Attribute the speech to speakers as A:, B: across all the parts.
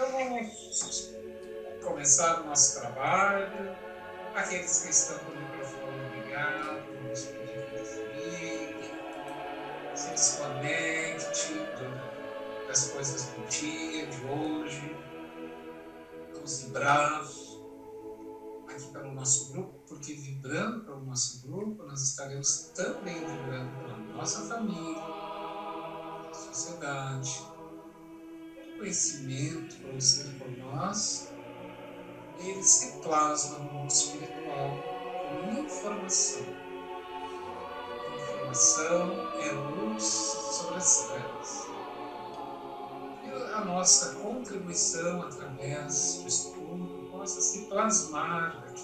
A: Então vamos começar o nosso trabalho. Aqueles que estão com o microfone ligado, vamos pedir que desliguem, se desconecte das coisas do dia, de hoje. Vamos vibrar aqui pelo nosso grupo, porque vibrando pelo nosso grupo, nós estaremos também vibrando pela nossa família, pela sociedade, pelo conhecimento produzido por nós. Ele se plasma no mundo espiritual como informação. Informação é luz sobre as trevas. E a nossa contribuição através do estudo possa se plasmar aqui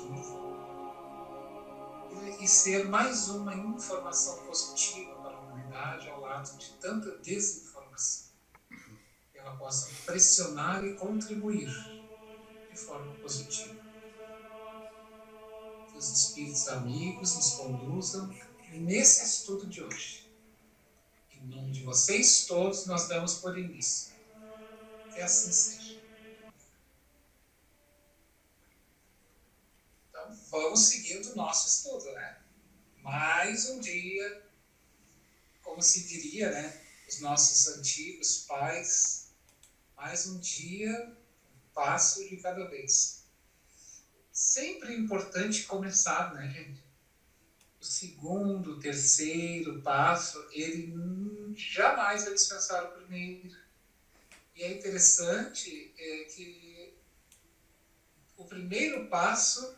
A: e ser mais uma informação positiva para a humanidade ao lado de tanta desinformação. Que ela possa pressionar e contribuir de forma positiva. Que os espíritos amigos nos conduzam nesse estudo de hoje. Em nome de vocês todos, nós damos por início. Que assim seja. Então, vamos seguindo o nosso estudo, né? Mais um dia, como se diria, né? Os nossos antigos pais, mais um dia, um passo de cada vez. Sempre é importante começar, né, gente? O segundo, o terceiro passo, ele jamais vai dispensar o primeiro. E é interessante que o primeiro passo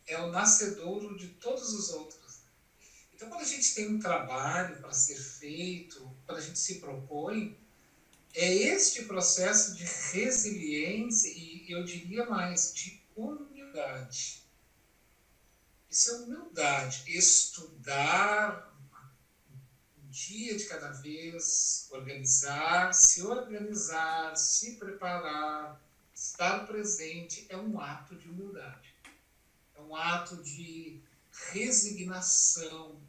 A: é o nascedouro de todos os outros. Então, quando a gente tem um trabalho para ser feito, quando a gente se propõe, é este processo de resiliência e, eu diria mais, de humildade. Isso é humildade. Estudar um dia de cada vez, organizar, se preparar, estar presente, é um ato de humildade. É um ato de resignação.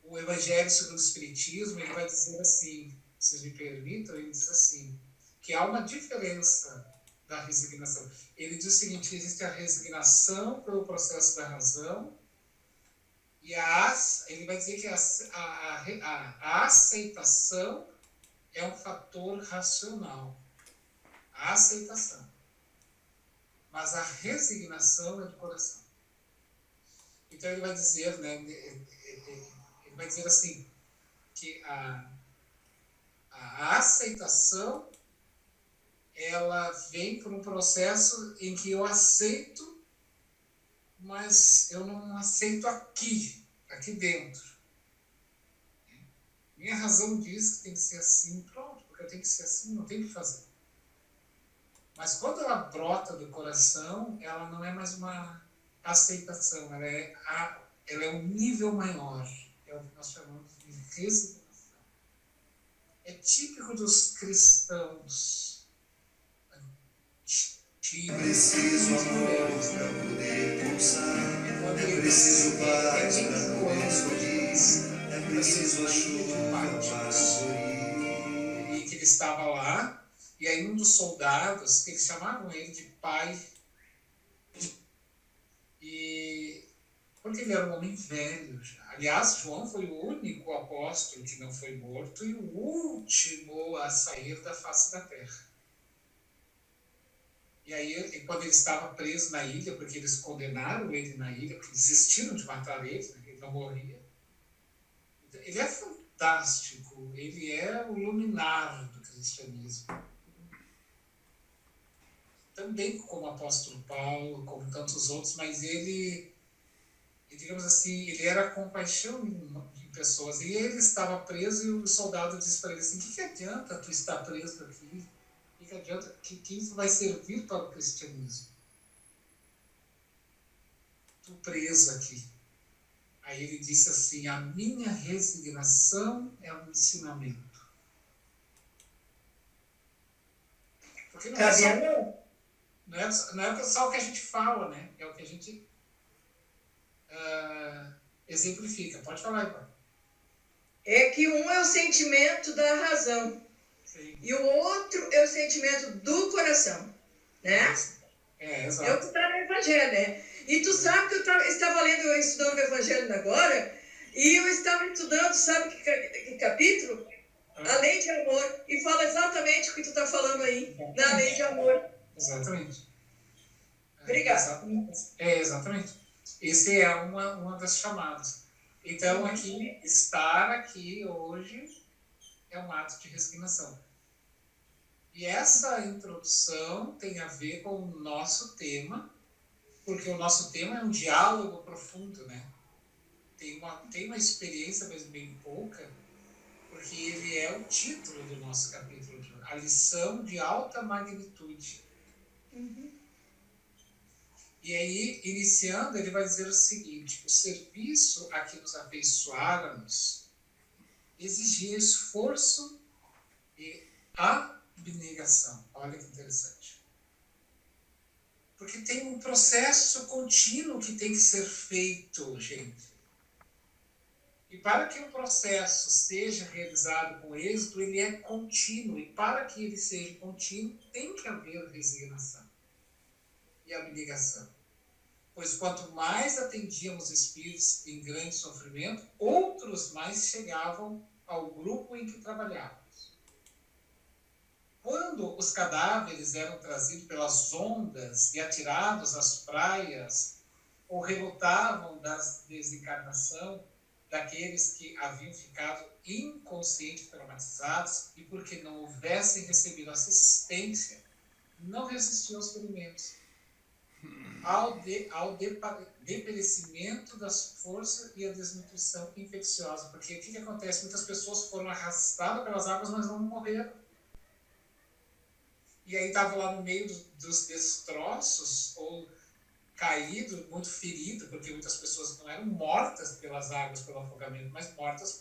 A: O Evangelho segundo o Espiritismo, ele vai dizer assim, se vocês me permitam, ele diz assim, que há uma diferença da resignação. Ele diz o seguinte, existe a resignação pelo processo da razão, e ele vai dizer que a aceitação é um fator racional. A aceitação. Mas a resignação é do coração. Então ele vai dizer, né, ele vai dizer assim, que a aceitação ela vem por um processo em que eu aceito, mas eu não aceito aqui dentro. Minha razão diz que tem que ser assim, pronto, porque eu tenho que ser assim, não tenho que fazer. Mas quando ela brota do coração, ela não é mais uma aceitação, ela é um nível maior. É o que nós chamamos de resignação. É típico dos cristãos.
B: É preciso amor para poder pulsar, é preciso paz para poder sorrir, é preciso a chuva para florir.
A: E que ele estava lá, e aí um dos soldados, que eles chamavam ele de pai, e porque ele era um homem velho já. Aliás, João foi o único apóstolo que não foi morto e o último a sair da face da terra. E aí, quando ele estava preso na ilha, porque eles condenaram ele na ilha, porque desistiram de matar ele, né, ele não morria. Ele é fantástico, ele é o luminar do cristianismo. Também como o apóstolo Paulo, como tantos outros, mas ele, digamos assim, ele era compaixão em pessoas. E ele estava preso e o soldado disse para ele assim, o que adianta tu estar preso aqui? O que adianta? Que isso vai servir para o cristianismo? Tu preso aqui. Aí ele disse assim, a minha resignação é um ensinamento. Porque não é só o que a gente fala, né? É o que a gente exemplifica. Pode falar, Ivan.
C: É que um é o sentimento da razão.
A: Sim.
C: E o outro é o sentimento do coração, né?
A: É,
C: É o
A: exato.
C: que está no Evangelho, né? E tu sabe que eu estava lendo, eu estudando o Evangelho agora, e eu estava estudando, sabe que capítulo? A lei de amor. E fala exatamente o que tu está falando aí, da lei de amor.
A: Exatamente.
C: Obrigada.
A: Exatamente. Esse é uma das chamadas. Então, aqui, estar aqui hoje é um ato de resignação. E essa introdução tem a ver com o nosso tema, porque o nosso tema é um diálogo profundo, né? Tem uma experiência, mas bem pouca, porque ele é o título do nosso capítulo de hoje, a lição de alta magnitude. E aí, iniciando, ele vai dizer o seguinte: o serviço a que nos afeiçoáramos exigia esforço e abnegação. Olha que interessante. Porque tem um processo contínuo que tem que ser feito, gente. E para que o processo seja realizado com êxito, ele é contínuo. E para que ele seja contínuo, tem que haver resignação e abnegação. Pois quanto mais atendíamos espíritos em grande sofrimento, outros mais chegavam ao grupo em que trabalhávamos. Quando os cadáveres eram trazidos pelas ondas e atirados às praias, ou relutavam da desencarnação daqueles que haviam ficado inconscientes, traumatizados, e porque não houvessem recebido assistência, não resistiam aos ferimentos, ao deperecimento das forças e a desnutrição infecciosa. Porque o que acontece? Muitas pessoas foram arrastadas pelas águas, mas não morreram. E aí estavam lá no meio dos destroços, ou caído, muito ferido, porque muitas pessoas não eram mortas pelas águas, pelo afogamento, mas mortas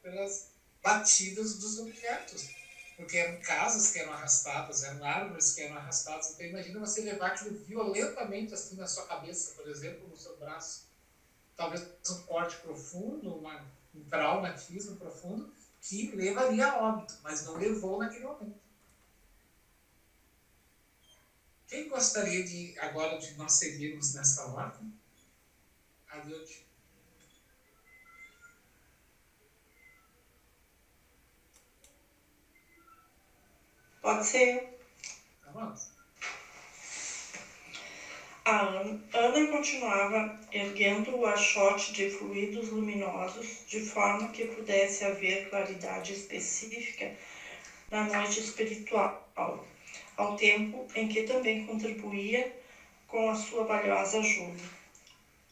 A: pelas batidas dos objetos. Porque eram casas que eram arrastadas, eram árvores que eram arrastadas. Então imagina você levar aquilo violentamente assim na sua cabeça, por exemplo, no seu braço. Talvez um corte profundo, um traumatismo profundo, que levaria a óbito, mas não levou naquele momento. Quem gostaria agora de nós seguirmos nessa ordem? Adeus.
D: Pode ser.
A: Tá bom?
D: A Ana continuava erguendo o achote de fluidos luminosos, de forma que pudesse haver claridade específica na noite espiritual, ao tempo em que também contribuía com a sua valiosa ajuda.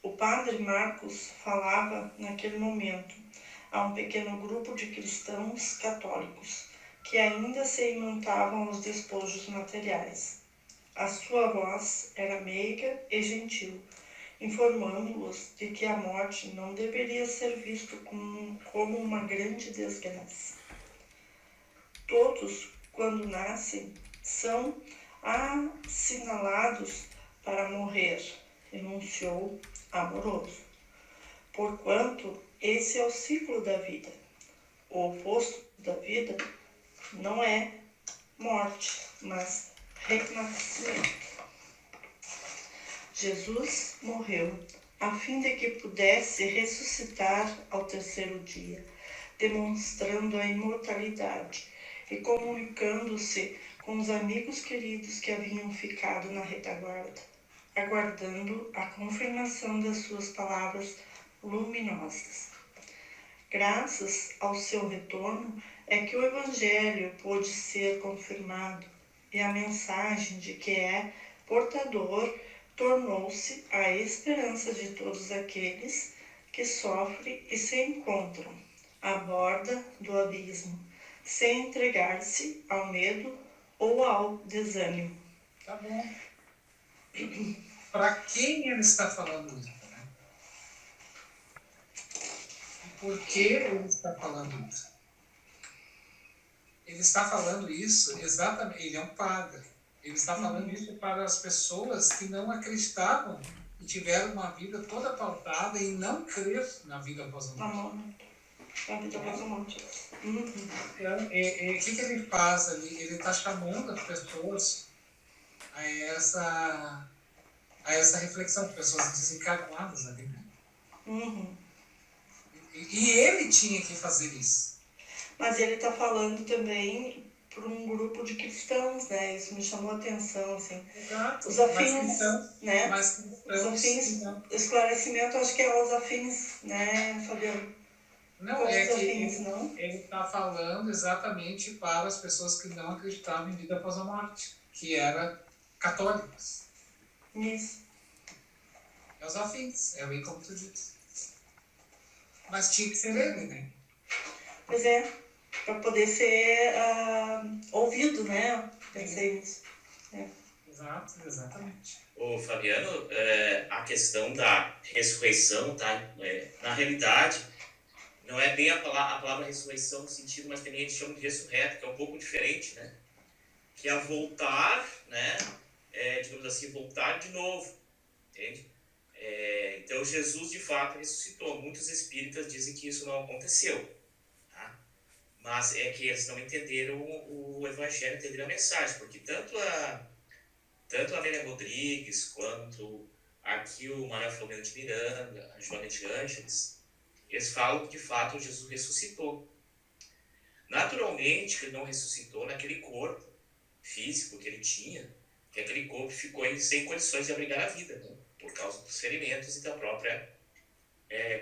D: O padre Marcos falava naquele momento a um pequeno grupo de cristãos católicos que ainda se imantavam aos despojos materiais. A sua voz era meiga e gentil, informando-os de que a morte não deveria ser vista como uma grande desgraça. Todos, quando nascem, são assinalados para morrer, enunciou amoroso. Porquanto esse é o ciclo da vida. O oposto da vida não é morte, mas renascimento. Jesus morreu a fim de que pudesse ressuscitar ao terceiro dia, demonstrando a imortalidade e comunicando-se com os amigos queridos que haviam ficado na retaguarda, aguardando a confirmação das suas palavras luminosas. Graças ao seu retorno é que o Evangelho pôde ser confirmado e a mensagem de que é portador tornou-se a esperança de todos aqueles que sofrem e se encontram à borda do abismo, sem entregar-se ao medo ou ao desânimo.
A: Tá bom. Para quem ele está falando isso? Né? E por que ele está falando isso? Ele está falando isso exatamente, ele é um padre. Ele está falando isso para as pessoas que não acreditavam e tiveram uma vida toda pautada em não crer na vida após a morte.
D: A vida após a morte.
A: Então, o que ele faz ali? Ele está chamando as pessoas a essa reflexão, pessoas desencarnadas ali, né? E ele tinha que fazer isso.
D: Mas ele está falando também para um grupo de cristãos, né? Isso me chamou a atenção, assim.
A: Exato.
D: Os afins, né?
A: Os
D: afins, esclarecimento, acho que é os afins, né, Fabiano?
A: Não,
D: Qual
A: é
D: os
A: que
D: afins, não?
A: ele está falando exatamente para as pessoas que não acreditavam em vida após a morte, que eram católicos.
D: Isso.
A: É os afins, é bem como tu disse. Mas tinha que ser ele, né?
D: Pois é, para poder ser ouvido, né? Pensei nisso.
A: Exato, exatamente.
E: Ô Fabiano, a questão da ressurreição, tá? Na realidade, não é bem a palavra ressurreição no sentido, mas também a gente chama de ressurreto, que é um pouco diferente, né? Que é voltar, né? Digamos assim, voltar de novo, entende? Então Jesus de fato ressuscitou. Muitos espíritas dizem que isso não aconteceu, tá? Mas é que eles não entenderam o evangelho, entenderam a mensagem, porque tanto a Amélia Rodrigues, quanto aqui o Manuel Filomeno de Miranda, a Joana de Ângeles, eles falam que de fato Jesus ressuscitou. Naturalmente que ele não ressuscitou naquele corpo físico que ele tinha, que aquele corpo ficou sem condições de abrigar a vida, né? Por causa dos ferimentos e da própria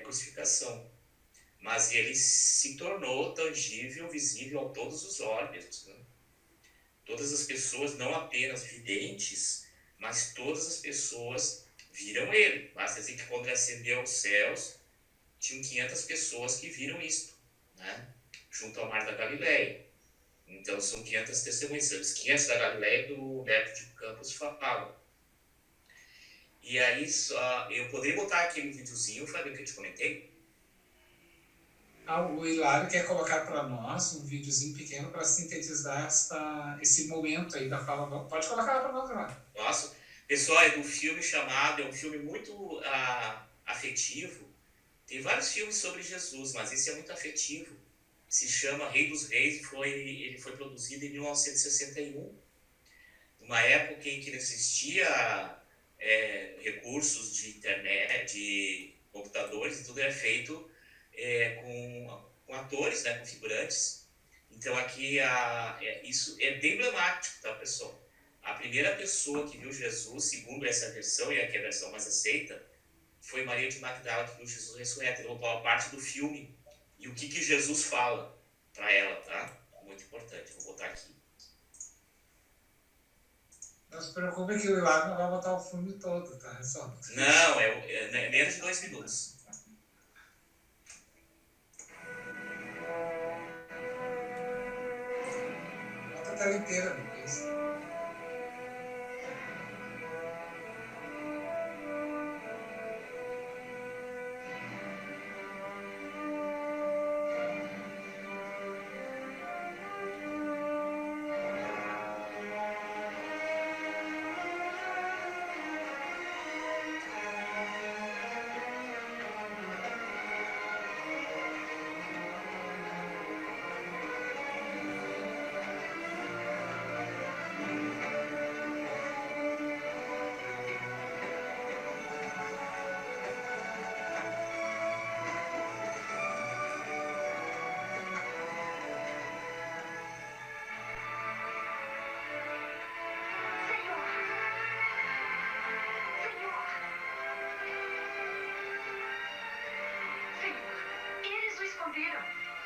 E: crucificação. Mas ele se tornou tangível, visível a todos os olhos, né? Todas as pessoas, não apenas videntes, mas todas as pessoas viram ele. Basta dizer que quando ele ascendeu aos céus, tinham 500 pessoas que viram isto, né? Junto ao Mar da Galileia. Então são 500 testemunhas. Os 500 da Galileia do Neto de Campos falam. E aí, eu poderia botar aquele videozinho, Fábio, que eu te comentei?
A: O Hilário quer colocar para nós um videozinho pequeno para sintetizar esse momento aí da fala. Pode colocar lá para nós, Hilário.
E: Nossa, pessoal, é do filme chamado, é um filme muito afetivo. Tem vários filmes sobre Jesus, mas esse é muito afetivo. Se chama Rei dos Reis e ele foi produzido em 1961, numa época em que não existia recursos de internet, de computadores, e tudo era feito com atores, né, com figurantes. Então aqui isso é bem emblemático, tá, pessoal? A primeira pessoa que viu Jesus, segundo essa versão, e aqui é a versão mais aceita, foi Maria de Magdala, que viu Jesus ressurreto. Ele botou a parte do filme e o que Jesus fala para ela, tá? Muito importante, vou botar aqui.
A: Não se preocupe que o Hilário não vai botar o filme todo, tá? É só...
E: Não, é menos de 2 minutos.
A: Bota a tela inteira depois.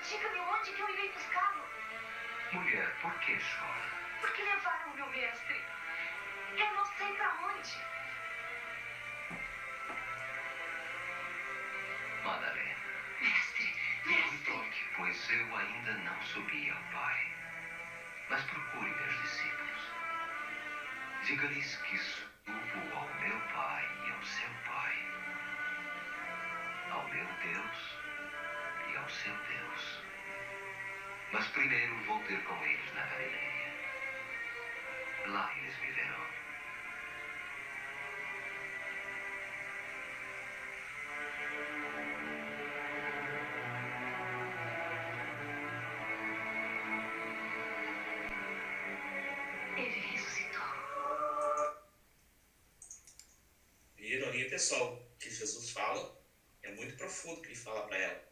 F: Diga-me onde que eu irei buscá-lo.
G: Mulher, por que chora?
F: Porque levaram o meu mestre. Eu não sei para onde.
G: Madalena.
F: Mestre.
G: Não me toque, pois eu ainda não subi ao Pai. Mas procure meus discípulos. Diga-lhes que subo ao meu Pai e ao seu Pai, ao meu Deus e ao seu Deus. Mas primeiro vou ter com eles na Galileia. Lá eles me verão.
E: pessoal, que Jesus fala é muito profundo que ele fala para ela.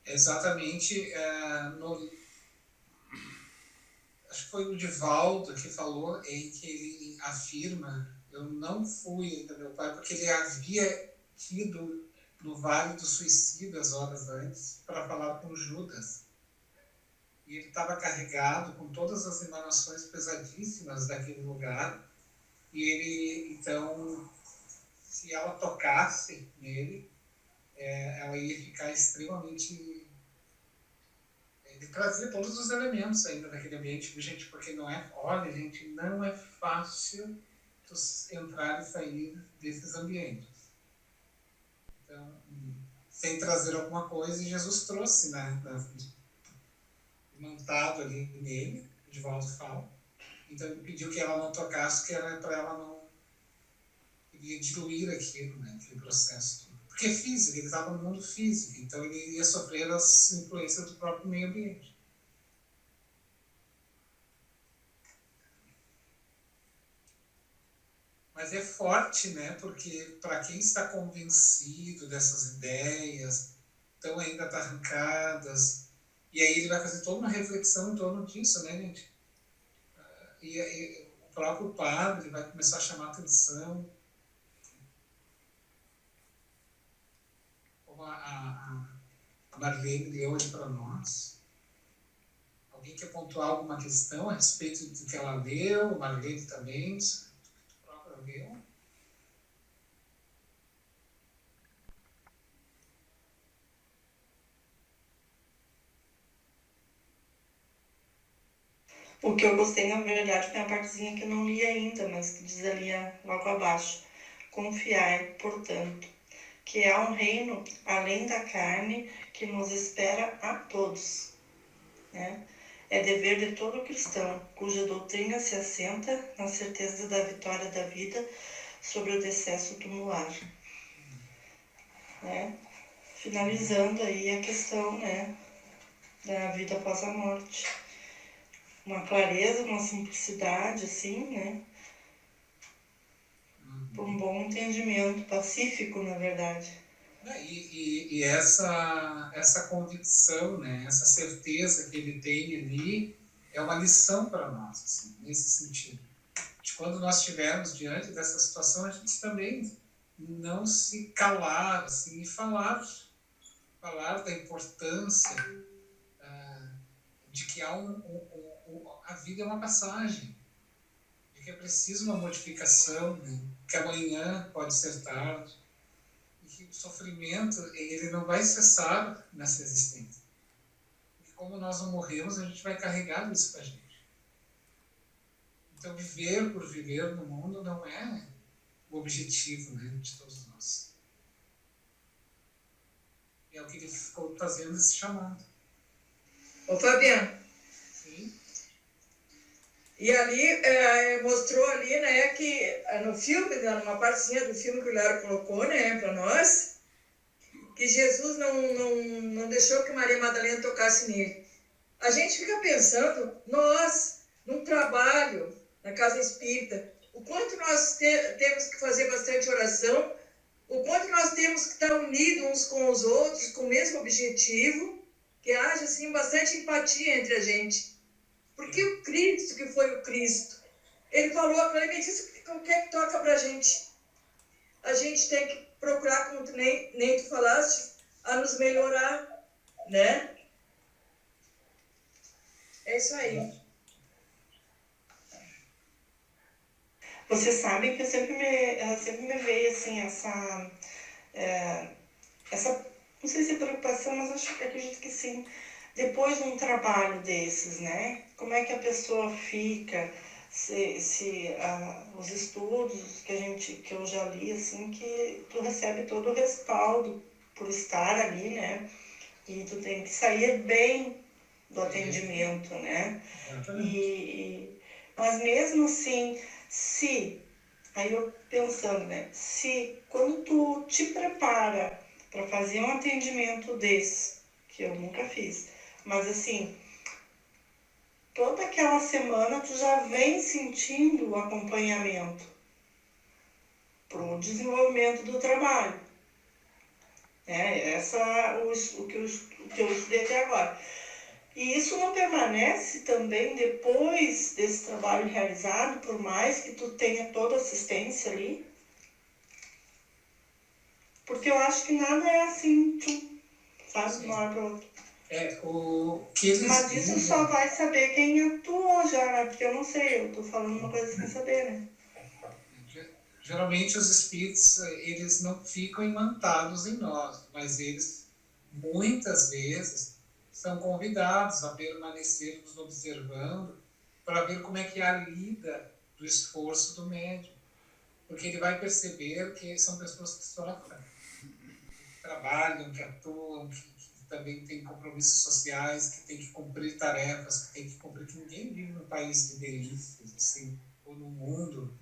A: Exatamente, acho que foi o Divaldo que falou, em que ele afirma: eu não fui ainda meu pai, porque ele havia ido no Vale do Suicídio as horas antes para falar com Judas. E ele estava carregado com todas as emanações pesadíssimas daquele lugar. E ele, então, se ela tocasse nele, ela ia ficar extremamente... Ele trazia todos os elementos ainda daquele ambiente, gente, porque não é... Olha, gente, não é fácil entrar e sair desses ambientes. Então, sem trazer alguma coisa, e Jesus trouxe, né? Montado ali nele, o Divaldo fala. Então ele pediu que ela não tocasse, que era para ela não... Ele ia diluir aquilo, né? Aquele processo. Porque é físico, ele estava no mundo físico, então ele ia sofrer as influências do próprio meio ambiente. Mas é forte, né? Porque para quem está convencido dessas ideias, estão ainda arrancadas, e aí ele vai fazer toda uma reflexão em torno disso, né, gente? E o próprio padre vai começar a chamar atenção. Como a Marlene leu hoje para nós. Alguém quer pontuar alguma questão a respeito do que ela leu? Marlene também, a própria leu.
D: O que eu gostei, na verdade, foi a partezinha que eu não li ainda, mas que diz ali logo abaixo. Confiai, portanto, que há um reino além da carne que nos espera a todos. Né? É dever de todo cristão, cuja doutrina se assenta na certeza da vitória da vida sobre o decesso tumular. Né? Finalizando aí a questão, né, da vida após a morte. Uma clareza, uma simplicidade, assim, né? Um bom entendimento, pacífico, na verdade.
A: E essa convicção, né? Essa certeza que ele tem ali é uma lição para nós, assim, nesse sentido. De quando nós estivermos diante dessa situação, a gente também não se calar, assim, e falar da importância de que a vida é uma passagem, de que é preciso uma modificação, né? Que amanhã pode ser tarde, e que o sofrimento ele não vai cessar nessa existência. Porque como nós não morremos, a gente vai carregar isso com a gente. Então viver por viver no mundo não é o objetivo, né, de todos nós. É o que ele ficou fazendo esse chamado.
C: Ô Fabiano,
A: Sim.
C: e ali mostrou ali, né, que no filme, numa partezinha do filme que o Lário colocou, né, para nós, que Jesus não deixou que Maria Madalena tocasse nele. A gente fica pensando, nós, num trabalho, na casa espírita, o quanto nós temos que fazer bastante oração, o quanto nós temos que estar unidos uns com os outros, com o mesmo objetivo, que haja, assim, bastante empatia entre a gente. Porque o Cristo, que foi o Cristo, ele falou claramente isso, o que é que toca pra gente? A gente tem que procurar, como nem tu falaste, a nos melhorar, né? É isso aí.
D: Vocês sabem que eu sempre me veio, assim, essa, não sei se é preocupação, mas acredito que sim. Depois de um trabalho desses, né? Como é que a pessoa fica, os estudos que eu já li, assim, que tu recebe todo o respaldo por estar ali, né? E tu tem que sair bem do atendimento, né? Mas mesmo assim, aí eu pensando, né? Se quando tu te prepara para fazer um atendimento desse, que eu nunca fiz, mas assim, toda aquela semana tu já vem sentindo o acompanhamento para o desenvolvimento do trabalho. O que eu estudei até agora. E isso não permanece também depois desse trabalho realizado, por mais que tu tenha toda a assistência ali? Porque eu acho que nada é assim, sabe, de uma hora para outra.
A: O que eles
D: Mas isso
A: dizem,
D: só vai saber quem atuou já, né? Porque eu não sei, eu tô falando uma coisa sem saber, né?
A: geralmente os espíritos, eles não ficam imantados em nós, mas eles, muitas vezes, são convidados a permanecer nos observando para ver como é que é a lida do esforço do médium. Porque ele vai perceber que são pessoas que sofrem, que trabalham, que atuam, que também têm compromissos sociais, que têm que cumprir tarefas, que têm que cumprir, que ninguém vive num país de delícias, assim, ou no mundo,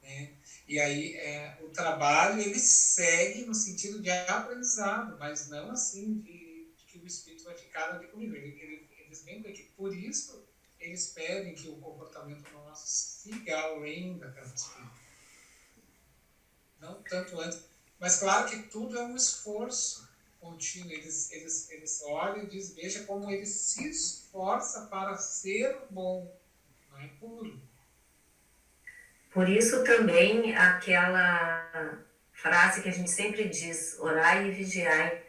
A: né? E aí o trabalho, ele segue no sentido de aprendizado, mas não assim de que o espírito vai ficar ali comigo. Eles vêm daqui. Por isso, eles pedem que o comportamento nosso siga além daquela espírito. Não tanto antes. Mas claro que tudo é um esforço contínuo. Eles olham e dizem, veja como ele se esforça para ser bom, não é puro.
H: Por isso também aquela frase que a gente sempre diz, orai e vigiai,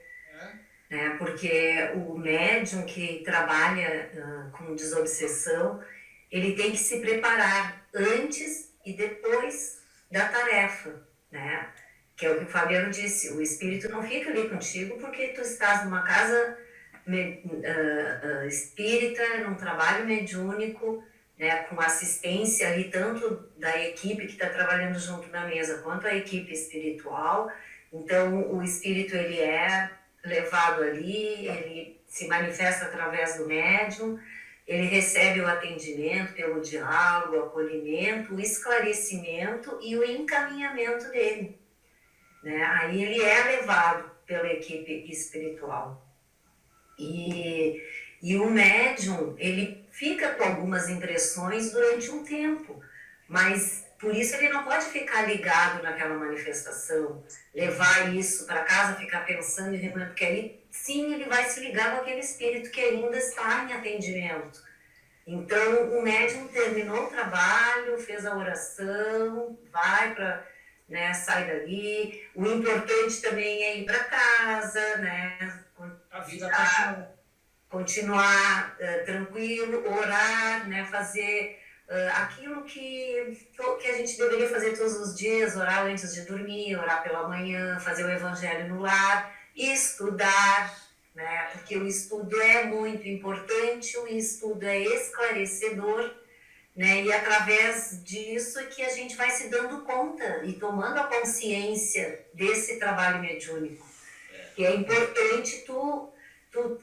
H: né? Porque o médium que trabalha com desobsessão, ele tem que se preparar antes e depois da tarefa, né? Que é o que o Fabiano disse, o espírito não fica ali contigo porque tu estás numa casa espírita, num trabalho mediúnico, né, com assistência ali tanto da equipe que está trabalhando junto na mesa quanto a equipe espiritual. Então o espírito, ele é levado ali, ele se manifesta através do médium, ele recebe o atendimento pelo diálogo, o acolhimento, o esclarecimento e o encaminhamento dele, né? Aí ele é levado pela equipe espiritual. E o médium, ele fica com algumas impressões durante um tempo, mas por isso ele não pode ficar ligado naquela manifestação, levar isso para casa, ficar pensando e remoendo, porque aí sim ele vai se ligar com aquele espírito que ainda está em atendimento. Então o médium terminou o trabalho, fez a oração, vai para, né, sai dali. O importante também é ir para casa, né?
A: A vida continua.
H: Continuar tranquilo, orar, né, fazer aquilo que a gente deveria fazer todos os dias, orar antes de dormir, orar pela manhã, fazer o evangelho no lar, estudar, né, porque o estudo é muito importante, o estudo é esclarecedor, né, e através disso é que a gente vai se dando conta e tomando a consciência desse trabalho mediúnico. E é importante tu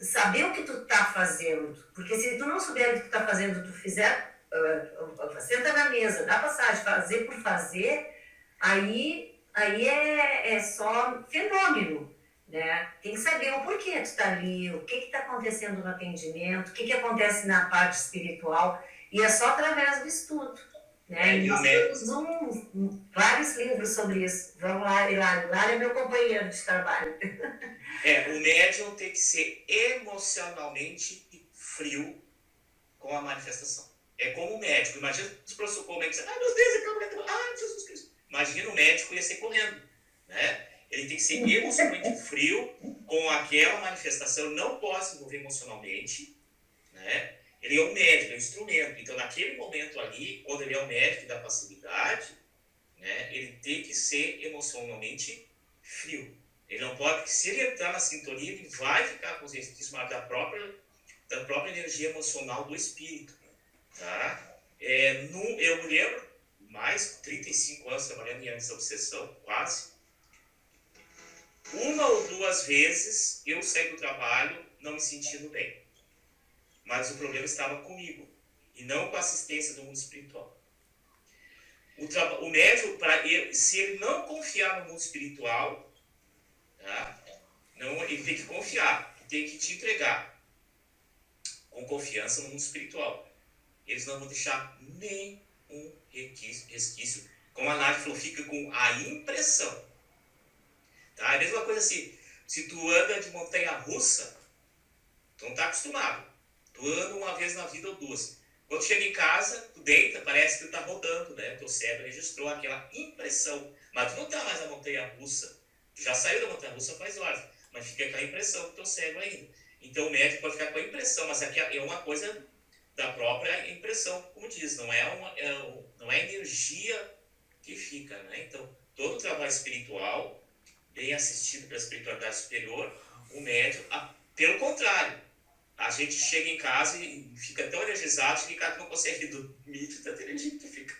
H: saber o que tu tá fazendo, porque se tu não souber o que tu tá fazendo, tu fizer, senta na mesa, dá passagem, fazer por fazer, aí é só fenômeno, né? Tem que saber o porquê tu tá ali, o que tá acontecendo no atendimento, o que acontece na parte espiritual, e é só através do estudo, né? E nós temos vários livros sobre isso. Vamos lá, Hilário. Hilário é meu companheiro de trabalho.
E: O médium tem que ser emocionalmente frio com a manifestação. É como o médico. Imagina os pronto-socorro, o médico diz, meu Deus, Jesus Cristo. Imagina o médico ia ser correndo, né? Ele tem que ser emocionalmente frio com aquela manifestação, não pode se envolver emocionalmente, né? Ele é um médico, é um instrumento. Então, naquele momento ali, quando ele é um médico da passividade, né, ele tem que ser emocionalmente frio. Ele não pode, se ele entrar na sintonia, ele vai ficar com os resquícios da própria energia emocional do espírito. Tá? Eu me lembro, mais de 35 anos trabalhando em obsessão, quase. Uma ou duas vezes eu saí do trabalho não me sentindo bem. Mas o problema estava comigo e não com a assistência do mundo espiritual. O médium, se ele não confiar no mundo espiritual, tá? Ele tem que confiar, tem que te entregar com confiança no mundo espiritual. eles não vão deixar nenhum resquício. Como a Nádia falou, fica com a impressão. Tá? É a mesma coisa assim, se tu anda de montanha-russa, tu não está acostumado. Tu anda uma vez na vida ou duas. Quando chega em casa, tu deita, parece que tu está rodando, né? O teu cérebro registrou aquela impressão. Mas tu não está mais na montanha-russa. Tu já saiu da montanha-russa faz horas. Mas fica aquela impressão do teu cérebro ainda. Então o médico pode ficar com a impressão, mas aqui é uma coisa da própria impressão, como diz. Não é energia que fica, né? Então, todo o trabalho espiritual, bem assistido pela espiritualidade superior, o médium, pelo contrário, a gente chega em casa e fica tão energizado que não consegue dormir de tanta energia que fica.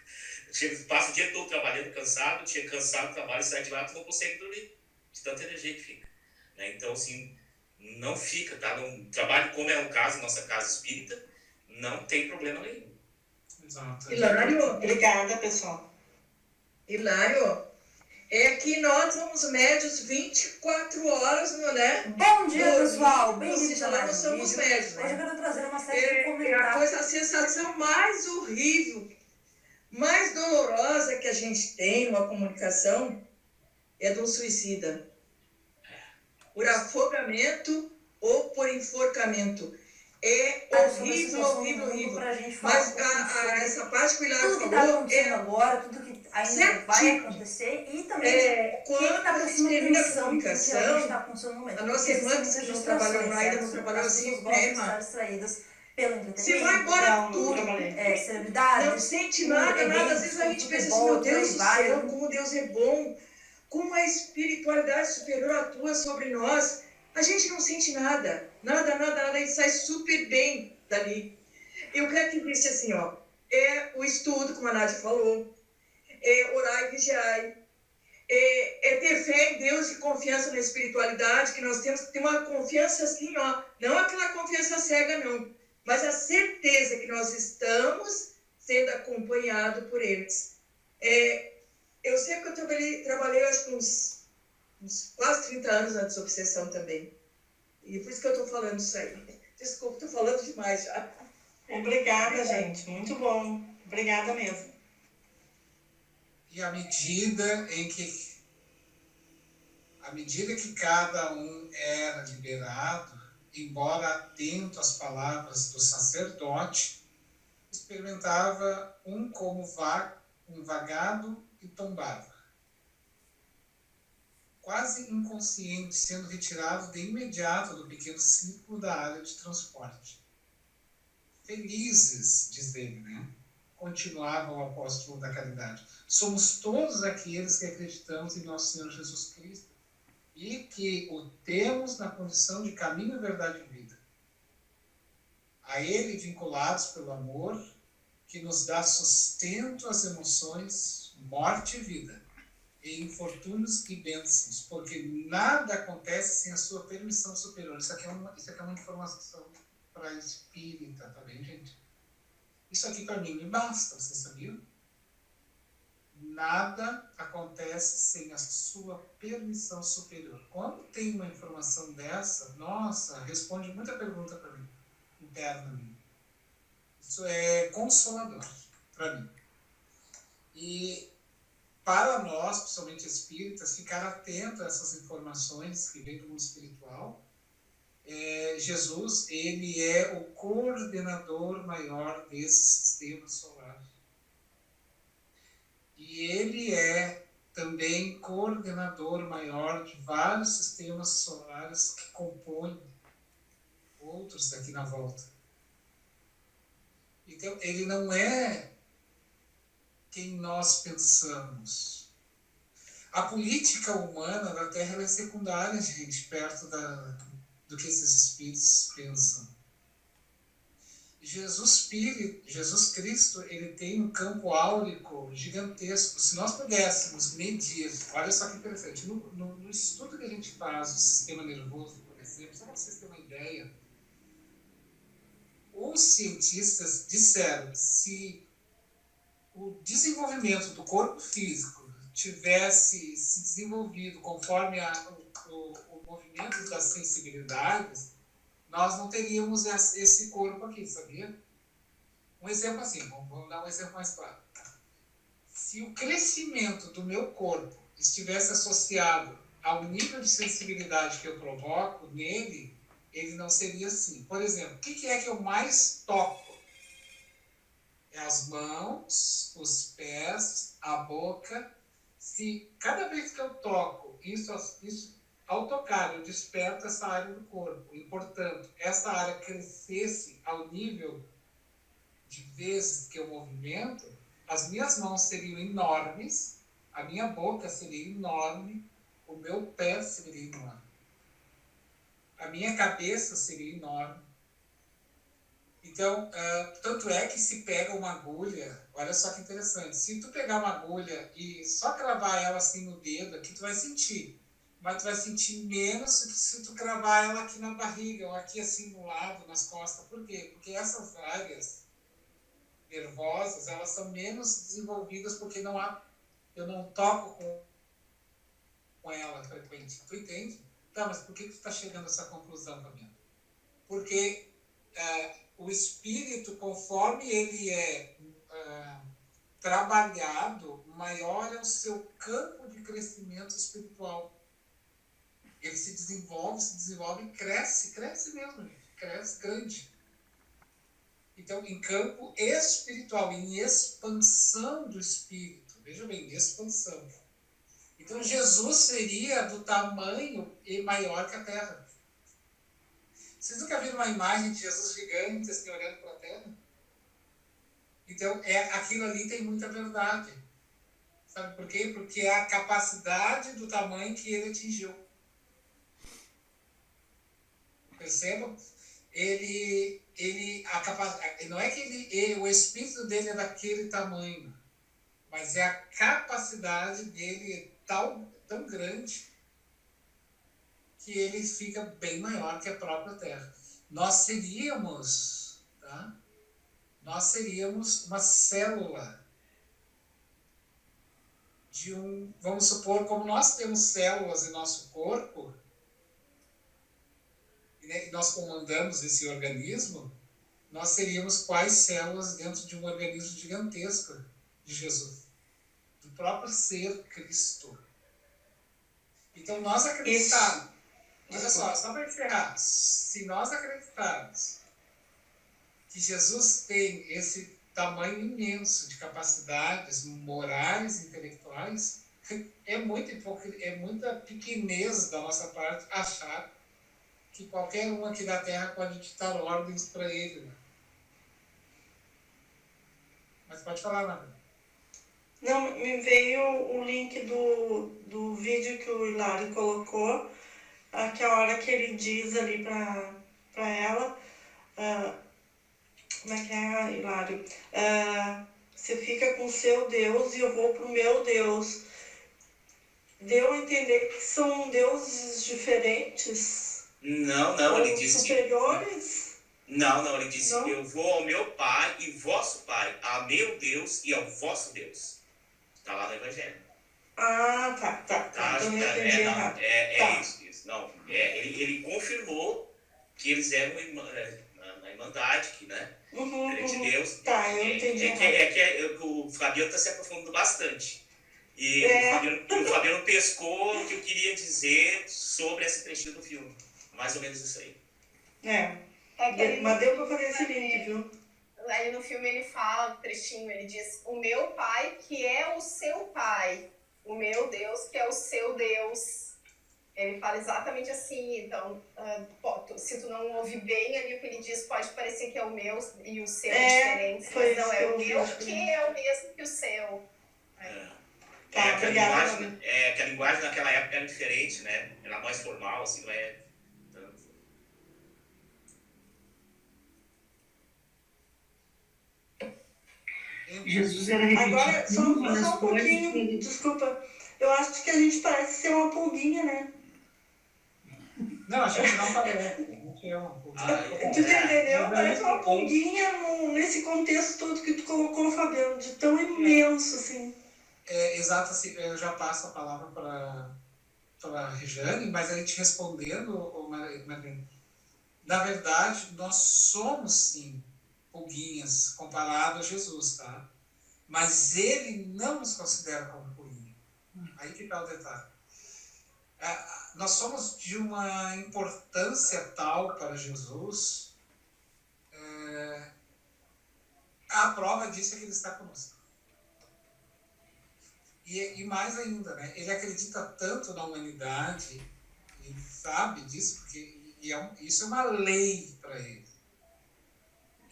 E: Passa o dia todo trabalhando cansado, chega cansado do trabalho, sai de lá, tu não consegue dormir de tanta energia que fica. Né? Então, assim, não fica, tá? No trabalho, como é o caso, nossa casa espírita, não tem problema nenhum.
A: Exato.
C: Hilário,
D: Obrigada, pessoal.
C: Hilário, é que nós somos médios 24 horas, né?
I: Bom dia, pessoal. Bem-vindos a
C: Nós
I: mais um
C: somos
I: vídeo.
C: médios,
I: Hoje eu
C: né?
I: quero trazer uma série de
C: É
I: comentários.
C: a sensação mais horrível, mais dolorosa que a gente tem numa comunicação é do suicida. Por afogamento ou por enforcamento. É horrível, horrível, horrível.
I: Pra gente falar
C: Mas
I: um pouquinho sobre
C: essa parte que o Hilário
I: tudo que está
C: falou
I: acontecendo agora, tudo que ainda
C: certinho.
I: vai acontecer e também quem
C: quando
I: está
C: a gente
I: prestando
C: termina a
I: atenção no que a gente
C: comunicação,
I: está funcionando no momento.
C: a nossa
I: Porque
C: irmã
I: existem
C: que
I: muitas
C: não trabalhou
I: distrações,
C: ainda, não
I: certo?
C: trabalhou
I: As
C: assim,
I: pessoas gostam de
C: irmã?
I: estar distraídas pelo entretenimento,
C: Se vai embora tudo.
I: celebridades,
C: Não sente nada, nada. Às vezes a gente pensa assim, meu Deus do céu, como Deus é bom, como a espiritualidade superior atua sobre nós. A gente não sente nada, nada, nada, nada, a gente sai super bem dali. Eu quero que disse assim, ó, é o estudo, como a Nádia falou, é orar e vigiar, é ter fé em Deus e confiança na espiritualidade, que nós temos que ter uma confiança assim, ó, não aquela confiança cega, não, mas a certeza que nós estamos sendo acompanhados por eles. Eu sei que eu trabalhei acho que uns quase 30 anos na desobsessão também. E por isso que eu estou falando isso aí. Desculpa, estou falando demais já.
D: Obrigada, gente. Muito bom. Obrigada mesmo.
A: E à medida que cada um era liberado, embora atento às palavras do sacerdote, experimentava como um vagado e tombava, quase inconsciente, sendo retirado de imediato do pequeno círculo da área de transporte. Felizes, diz ele, né? Continuava o apóstolo da caridade. Somos todos aqueles que acreditamos em nosso Senhor Jesus Cristo e que o temos na condição de caminho, verdade e vida. A Ele vinculados pelo amor, que nos dá sustento às emoções, morte e vida, e infortúnios e bênçãos, porque nada acontece sem a sua permissão superior. Isso aqui é uma informação para espírita, tá bem, gente? Isso aqui para mim me basta, vocês sabiam? Nada acontece sem a sua permissão superior. Quando tem uma informação dessa, nossa, responde muita pergunta para mim, internamente. Isso é consolador para mim. E para nós, principalmente espíritas, ficar atento a essas informações que vêm do mundo espiritual. Jesus, ele é o coordenador maior desse sistema solar. E ele é também coordenador maior de vários sistemas solares que compõem outros aqui na volta. Então, ele não é quem nós pensamos. A política humana da Terra ela é secundária, gente, perto do que esses espíritos pensam. Jesus Cristo, ele tem um campo áurico gigantesco. Se nós pudéssemos medir, olha só que interessante, no estudo que a gente faz do sistema nervoso, por exemplo, só para vocês terem uma ideia, os cientistas disseram que se o desenvolvimento do corpo físico tivesse se desenvolvido conforme o movimento das sensibilidades, nós não teríamos esse corpo aqui, sabia? Um exemplo assim, vamos dar um exemplo mais claro. Se o crescimento do meu corpo estivesse associado ao nível de sensibilidade que eu provoco nele, ele não seria assim. Por exemplo, o que é que eu mais toco? É as mãos, os pés, a boca. Se cada vez que eu toco, isso ao tocar, eu desperto essa área do corpo. E, portanto, essa área crescesse ao nível de vezes que eu movimento, as minhas mãos seriam enormes, a minha boca seria enorme, o meu pé seria enorme, a minha cabeça seria enorme. Então, tanto é que se pega uma agulha, olha só que interessante, se tu pegar uma agulha e só cravar ela assim no dedo, aqui tu vai sentir, mas tu vai sentir menos se tu cravar ela aqui na barriga, ou aqui assim no lado, nas costas. Por quê? Porque essas áreas nervosas, elas são menos desenvolvidas porque eu não toco com ela frequente. Tu entende? Tá, mas por que tu está chegando a essa conclusão, Fabiana? Porque o espírito, conforme ele é trabalhado, maior é o seu campo de crescimento espiritual. Ele se desenvolve e cresce mesmo, gente. Cresce grande. Então, em campo espiritual, em expansão do espírito. Veja bem, expansão. Então, Jesus seria do tamanho e maior que a Terra. Vocês nunca viram uma imagem de Jesus gigante, assim, olhando para a Terra? Então, aquilo ali tem muita verdade. Sabe por quê? Porque é a capacidade do tamanho que ele atingiu. Percebam? Não é que o espírito dele é daquele tamanho, mas é a capacidade dele tão grande que ele fica bem maior que a própria Terra. Nós seríamos uma célula vamos supor, como nós temos células em nosso corpo, e nós comandamos esse organismo, nós seríamos quais células dentro de um organismo gigantesco de Jesus, do próprio ser Cristo. Então nós acreditamos, olha só para encerrar, se nós acreditarmos que Jesus tem esse tamanho imenso de capacidades morais e intelectuais, é muita pequenez da nossa parte achar que qualquer um aqui da Terra pode ditar ordens para ele. Né? Mas pode falar, Marina.
D: Não, me veio o link do vídeo que o Hilário colocou, que a hora que ele diz ali para ela, como é que é, Hilário? Você fica com o seu Deus e eu vou pro meu Deus. Deu a entender que são deuses diferentes?
E: Não, ele disse
D: superiores?
E: Não, ele disse, não? Eu vou ao meu Pai e vosso Pai, a meu Deus e ao vosso Deus. Está lá no Evangelho.
D: Tá. Eu não entendi errado.
E: Isso. Não, ele confirmou que eles eram na Irmandade, que, né? De Deus.
D: Tá, eu entendi
E: o Fabiano está se aprofundando bastante. E o Fabiano pescou o que eu queria dizer sobre esse trechinho do filme. Mais ou menos isso aí.
D: Mas deu pra fazer esse link, viu?
J: Aí no filme ele fala, trechinho, ele diz, o meu pai que é o seu pai, o meu Deus que é o seu Deus. Ele fala exatamente assim, então, se tu não ouvir bem ali o que ele diz, pode parecer que é o meu e o seu diferentes, mas não, é o meu que é o mesmo que o seu.
E: Que a linguagem naquela época era diferente, né? Era mais formal, assim, não é tanto.
K: Jesus era repetitivo.
D: Agora, só um pouquinho, desculpa. Eu acho que a gente parece ser uma pulguinha, né?
A: Não, a gente não parece. A gente é uma pulguinha.
D: Tu entendeu? Parece uma pulguinha nesse contexto todo que tu colocou, Fabiano, de tão imenso, assim.
A: Exato, assim, eu já passo a palavra para a Rejane, mas a gente respondendo, Marina, na verdade, nós somos, sim, pulguinhas comparado a Jesus, tá? Mas ele não nos considera como pulguinha. Aí que está o detalhe. Nós somos de uma importância tal para Jesus. A prova disso é que ele está conosco. E mais ainda, né? Ele acredita tanto na humanidade, ele sabe disso, porque isso é uma lei para ele.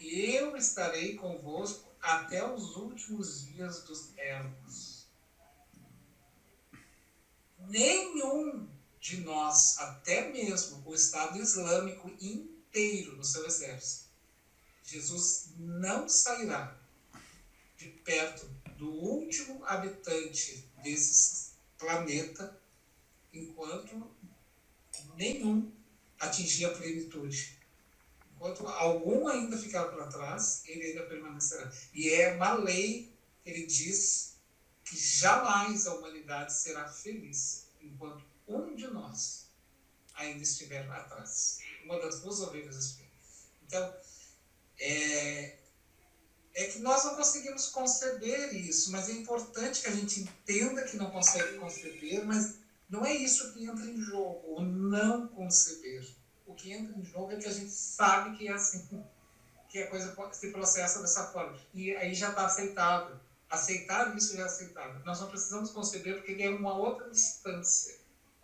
A: Eu estarei convosco até os últimos dias dos ermos. Nenhum de nós, até mesmo o Estado Islâmico inteiro no seu exército, Jesus não sairá de perto do último habitante desse planeta enquanto nenhum atingir a plenitude. Enquanto algum ainda ficar para trás, ele ainda permanecerá. E é uma lei, ele diz, que jamais a humanidade será feliz enquanto um de nós ainda estiver atrás. Uma das duas ovelhas estiver. Então, é que nós não conseguimos conceber isso, mas é importante que a gente entenda que não consegue conceber, mas não é isso que entra em jogo, o não conceber. O que entra em jogo é que a gente sabe que é assim, que a coisa se processa dessa forma. E aí já está aceitável. Aceitar isso já é aceitável. Nós não precisamos conceber porque ele é uma outra distância,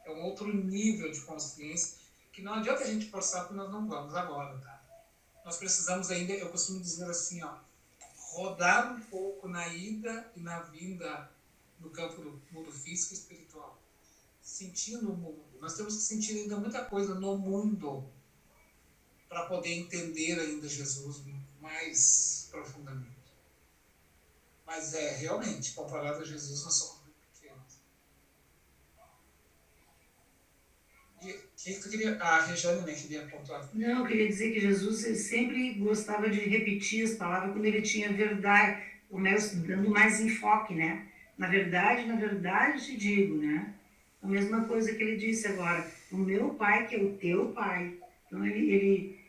A: é um outro nível de consciência que não adianta a gente forçar porque nós não vamos agora, tá? Nós precisamos ainda, eu costumo dizer assim, ó, rodar um pouco na ida e na vinda no campo do mundo físico e espiritual. Sentir no mundo. Nós temos que sentir ainda muita coisa no mundo para poder entender ainda Jesus mais profundamente. Mas realmente, comparado a Jesus, nós somos muito pequenos. E o que tu queria... A Regiane, né, queria pontuar.
K: Não, eu queria dizer que Jesus ele sempre gostava de repetir as palavras quando ele tinha verdade, o Mel dando mais enfoque, né? Na verdade te digo, né? A mesma coisa que ele disse agora, o meu pai que é o teu pai. Então ele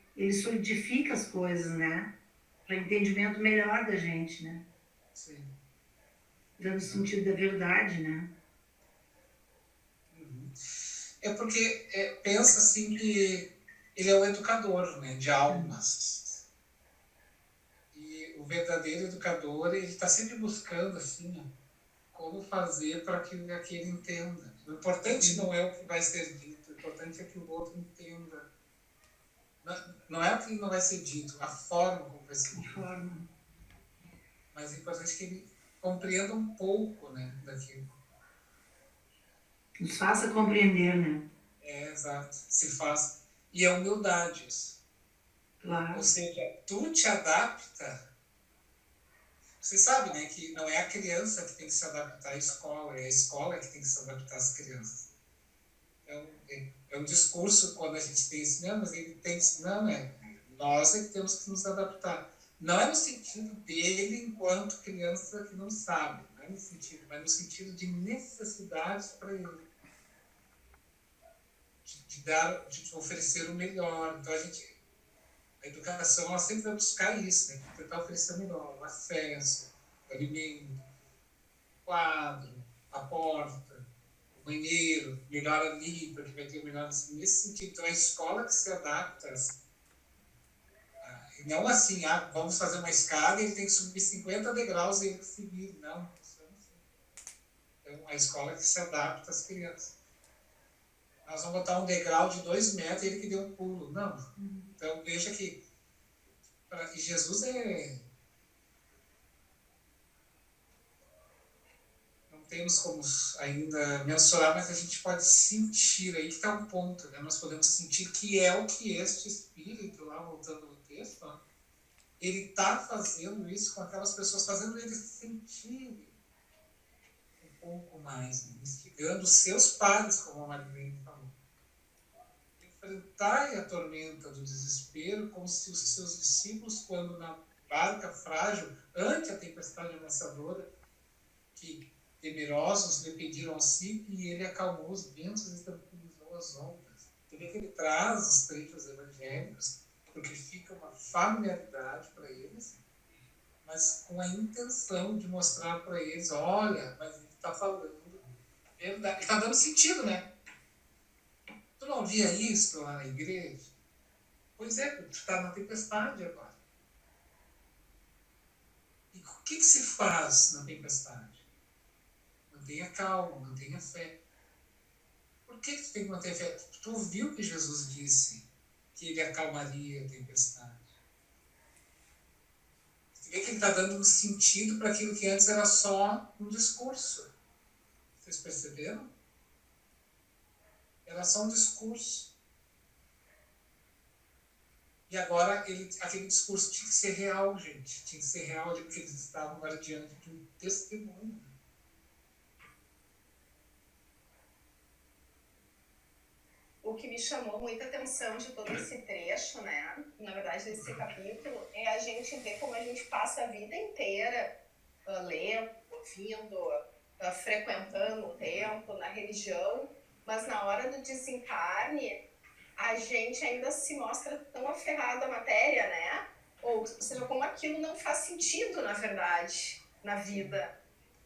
K: solidifica as coisas, né? Para entendimento melhor da gente, né?
A: Sim.
K: Dando sentido da verdade, né?
A: É porque pensa assim que ele é o educador, né, de almas. E o verdadeiro educador, ele está sempre buscando assim, como fazer para que aquele entenda. O importante não é o que vai ser dito, o importante é que o outro entenda. Não é o que não vai ser dito, a forma como vai ser dito. Mas é importante que ele compreenda um pouco, né, daquilo.
K: Nos faça compreender, né?
A: Exato. Se faz. E é humildade isso.
K: Claro.
A: Ou seja, tu te adapta. Você sabe, né, que não é a criança que tem que se adaptar à escola, é a escola que tem que se adaptar às crianças. É um discurso quando a gente tem isso, não, mas ele tem isso, não, nós é que temos que nos adaptar. Não é no sentido dele enquanto criança que não sabe, não é nesse sentido, mas no sentido de necessidades para ele. De oferecer o melhor. Então a educação ela sempre vai buscar isso, né? Tentar oferecer o melhor, o acesso, o alimento, o quadro, a porta, o banheiro, melhor ali, porque vai ter o melhor nesse sentido. Então a escola que se adapta e não assim, vamos fazer uma escada e ele tem que subir 50 degraus e ele que subir. Não. Então a escola que se adapta às crianças. Nós vamos botar um degrau de 2 metros e ele que deu um pulo. Não. Então, veja que Jesus não temos como ainda mensurar, mas a gente pode sentir, aí que está um ponto, né? Nós podemos sentir que é o que este Espírito, lá voltando ao texto, ele está fazendo isso com aquelas pessoas, fazendo eles sentirem um pouco mais, né? Instigando os seus pares, como a Marilene falou. Enfrentai a tormenta do desespero como se os seus discípulos, quando na barca frágil, ante a tempestade ameaçadora, que temerosos lhe pediram auxílio, e ele acalmou os ventos e tranquilizou as ondas. Você vê que ele traz os trechos evangélicos porque fica uma familiaridade para eles, mas com a intenção de mostrar para eles, olha, mas ele está falando verdade, ele está dando sentido, né? Tu não via isso lá na igreja? Pois é, tu está na tempestade agora. E o que se faz na tempestade? Mantenha calma, mantenha fé. Por que tu tem que manter fé? Tu ouviu que Jesus disse que ele acalmaria a tempestade. Você vê que ele está dando um sentido para aquilo que antes era só um discurso. Vocês perceberam? Era só um discurso. E agora aquele discurso tinha que ser real, gente. Tinha que ser real, porque eles estavam agora diante de um testemunho.
J: O que me chamou muita atenção de todo esse trecho, né? Na verdade, desse capítulo, é a gente ver como a gente passa a vida inteira lendo, ouvindo, frequentando o templo, na religião, mas na hora do desencarne, a gente ainda se mostra tão aferrado à matéria, né? Ou seja, como aquilo não faz sentido, na verdade, na vida.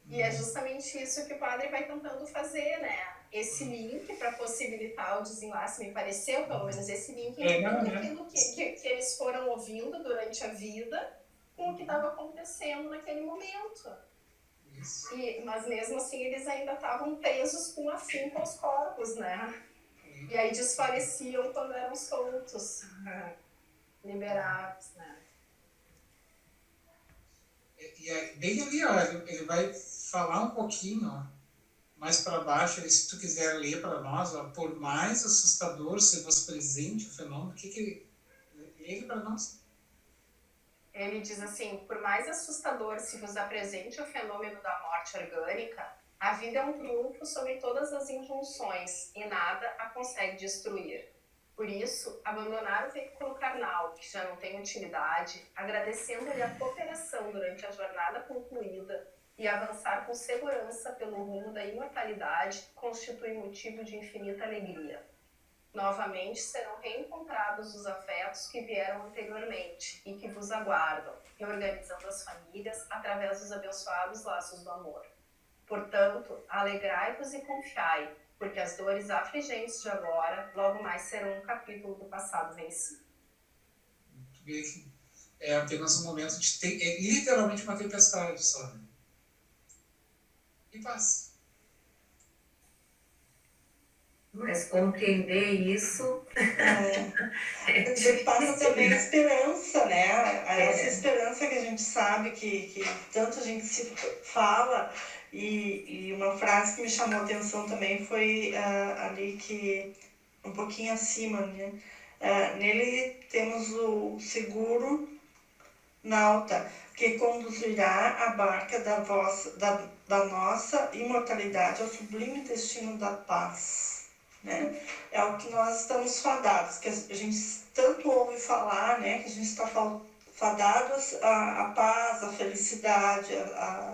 J: E é justamente isso que o padre vai tentando fazer, né? Esse link para possibilitar o desenlace, me pareceu, pelo menos, esse link entre tudo aquilo que eles foram ouvindo durante a vida com o que estava acontecendo naquele momento. Mas mesmo assim, eles ainda estavam presos com afinco aos corpos, né? E aí desfaleciam quando eram soltos, liberados, né?
A: E aí, bem ali, ó, ele vai falar um pouquinho, ó, mais para baixo, se tu quiser ler para nós, ó, por mais assustador se vos presente o fenômeno, o que ele lê para nós?
J: Ele diz assim, por mais assustador se vos apresente o fenômeno da morte orgânica, a vida é um triunfo sobre todas as injunções e nada a consegue destruir. Por isso, abandonar o veículo carnal, que já não tem utilidade, agradecendo-lhe a cooperação durante a jornada concluída e avançar com segurança pelo rumo da imortalidade, constitui motivo de infinita alegria. Novamente serão reencontrados os afetos que vieram anteriormente e que vos aguardam, reorganizando as famílias através dos abençoados laços do amor. Portanto, alegrai-vos e confiai, porque as dores afligentes de agora, logo mais serão um capítulo do passado vencido.
A: Tu vê que é apenas um momento de é literalmente uma tempestade só, né? E passa.
H: Mas compreender isso...
D: Passa também a esperança, né? Essa esperança que a gente sabe que tanto a gente se fala, e uma frase que me chamou a atenção também foi ali que, um pouquinho acima, né? Nele temos o seguro nauta, que conduzirá a barca da nossa imortalidade ao sublime destino da paz. Né? É o que nós estamos fadados, que a gente tanto ouve falar, né? Que a gente está fadados à paz, à felicidade,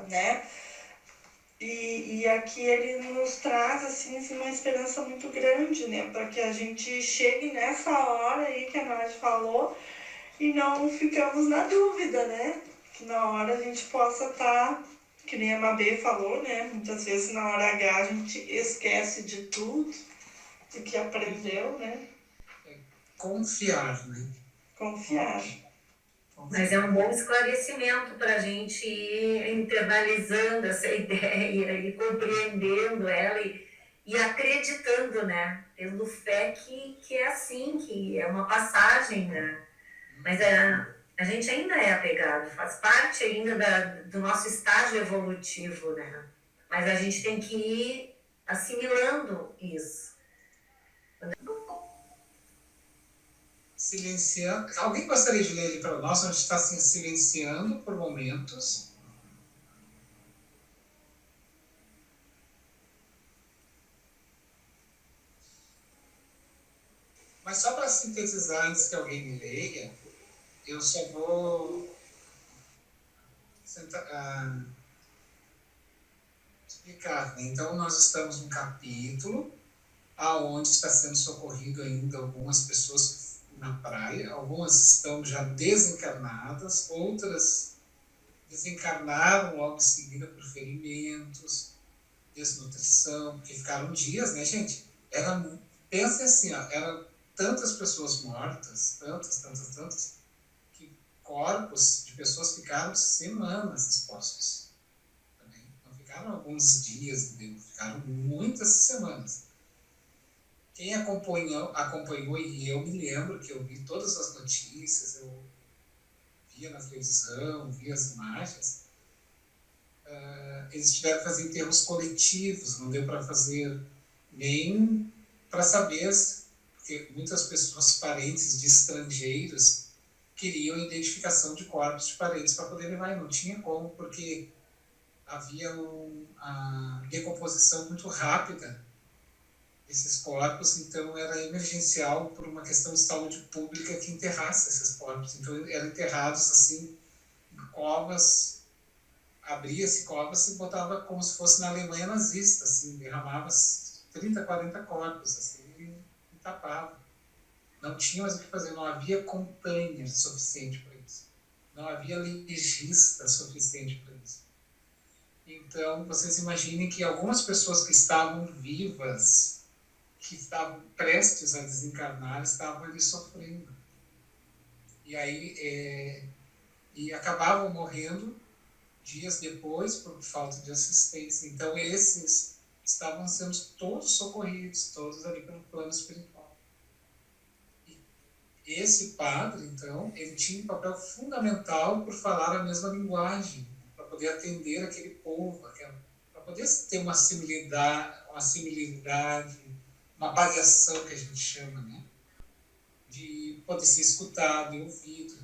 D: né? E aqui ele nos traz assim, uma esperança muito grande, né? Para que a gente chegue nessa hora aí que a Nádia falou e não ficamos na dúvida, né? Que na hora a gente possa estar, que nem a Mabê falou, né? Muitas vezes na hora H a gente esquece de tudo o que aprendeu, né?
A: Confiar, né?
D: Confiar.
H: Mas é um bom esclarecimento para a gente ir internalizando essa ideia e compreendendo ela e acreditando, né? Tendo fé que é assim, que é uma passagem, né? Mas a gente ainda é apegado, faz parte ainda do nosso estágio evolutivo, né? Mas a gente tem que ir assimilando isso.
A: Silenciando. Alguém gostaria de ler ele para nós? A gente está assim, silenciando por momentos. Mas só para sintetizar, antes que alguém me leia, eu só vou explicar. Né? Então, nós estamos num capítulo aonde está sendo socorrido ainda algumas pessoas na praia, algumas estão já desencarnadas, outras desencarnaram logo em seguida por ferimentos, desnutrição, porque ficaram dias, né, gente? Pensa assim, ó, eram tantas pessoas mortas, tantas, que corpos de pessoas ficaram semanas expostos. Também. Não ficaram alguns dias, ficaram muitas semanas. Quem acompanhou, e eu me lembro que eu vi todas as notícias, eu via na televisão, via as imagens, eles tiveram que fazer enterros coletivos, não deu para fazer nem para saber, porque muitas pessoas, parentes de estrangeiros, queriam identificação de corpos de parentes para poder levar, e não tinha como, porque havia a decomposição muito rápida desses corpos, então era emergencial por uma questão de saúde pública que enterrasse esses corpos. Então eram enterrados assim em covas, abria-se covas e botava como se fosse na Alemanha nazista, assim, derramava 30, 40 corpos, assim, e tapava. Não tinha mais o que fazer, não havia container suficiente para isso. Não havia legista suficiente para isso. Então, vocês imaginem que algumas pessoas que estavam vivas, que estavam prestes a desencarnar, estavam ali sofrendo. E aí, e acabavam morrendo dias depois por falta de assistência. Então, esses estavam sendo todos socorridos, todos ali pelo plano espiritual. E esse padre, então, ele tinha um papel fundamental por falar a mesma linguagem, para poder atender aquele povo, para poder ter uma similidade, uma variação que a gente chama, né? De poder ser escutado e ouvido.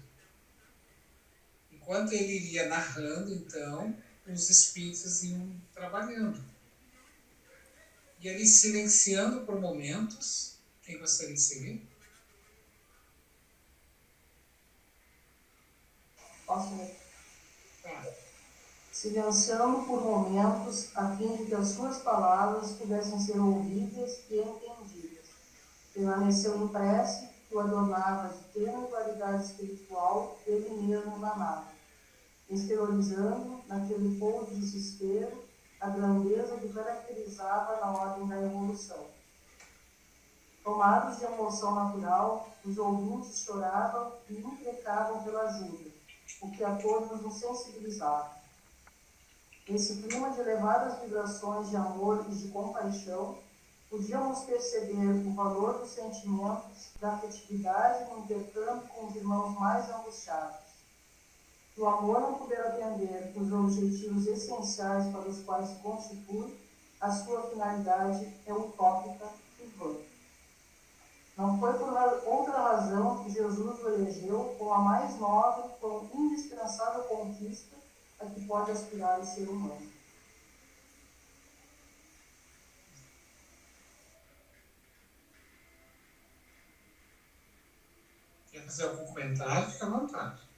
A: Enquanto ele iria narrando, então, os espíritos iam trabalhando. E ali silenciando por momentos. Quem gostaria de seguir?
D: Posso ler?
A: Tá.
D: Silenciando por momentos, a fim de que as suas palavras pudessem ser ouvidas e entendidas. Permaneceu em prece, que o adornava de tênue claridade espiritual, ele mesmo na nave, exteriorizando, naquele povo de desespero, a grandeza que caracterizava na ordem da evolução. Tomados de emoção natural, os ouvintes choravam e imprecavam pela ajuda, o que a todos nos sensibilizava. Nesse clima de elevadas vibrações de amor e de compaixão, podíamos perceber o valor dos sentimentos, da afetividade no intercâmbio com os irmãos mais angustiados. Se o amor não puder atender os objetivos essenciais para os quais se constitui, a sua finalidade é utópica e vã. Não foi por outra razão que Jesus o elegeu como a mais nobre, como indispensável conquista a que pode aspirar o ser humano.
A: Quer fazer algum comentário? Fica à vontade.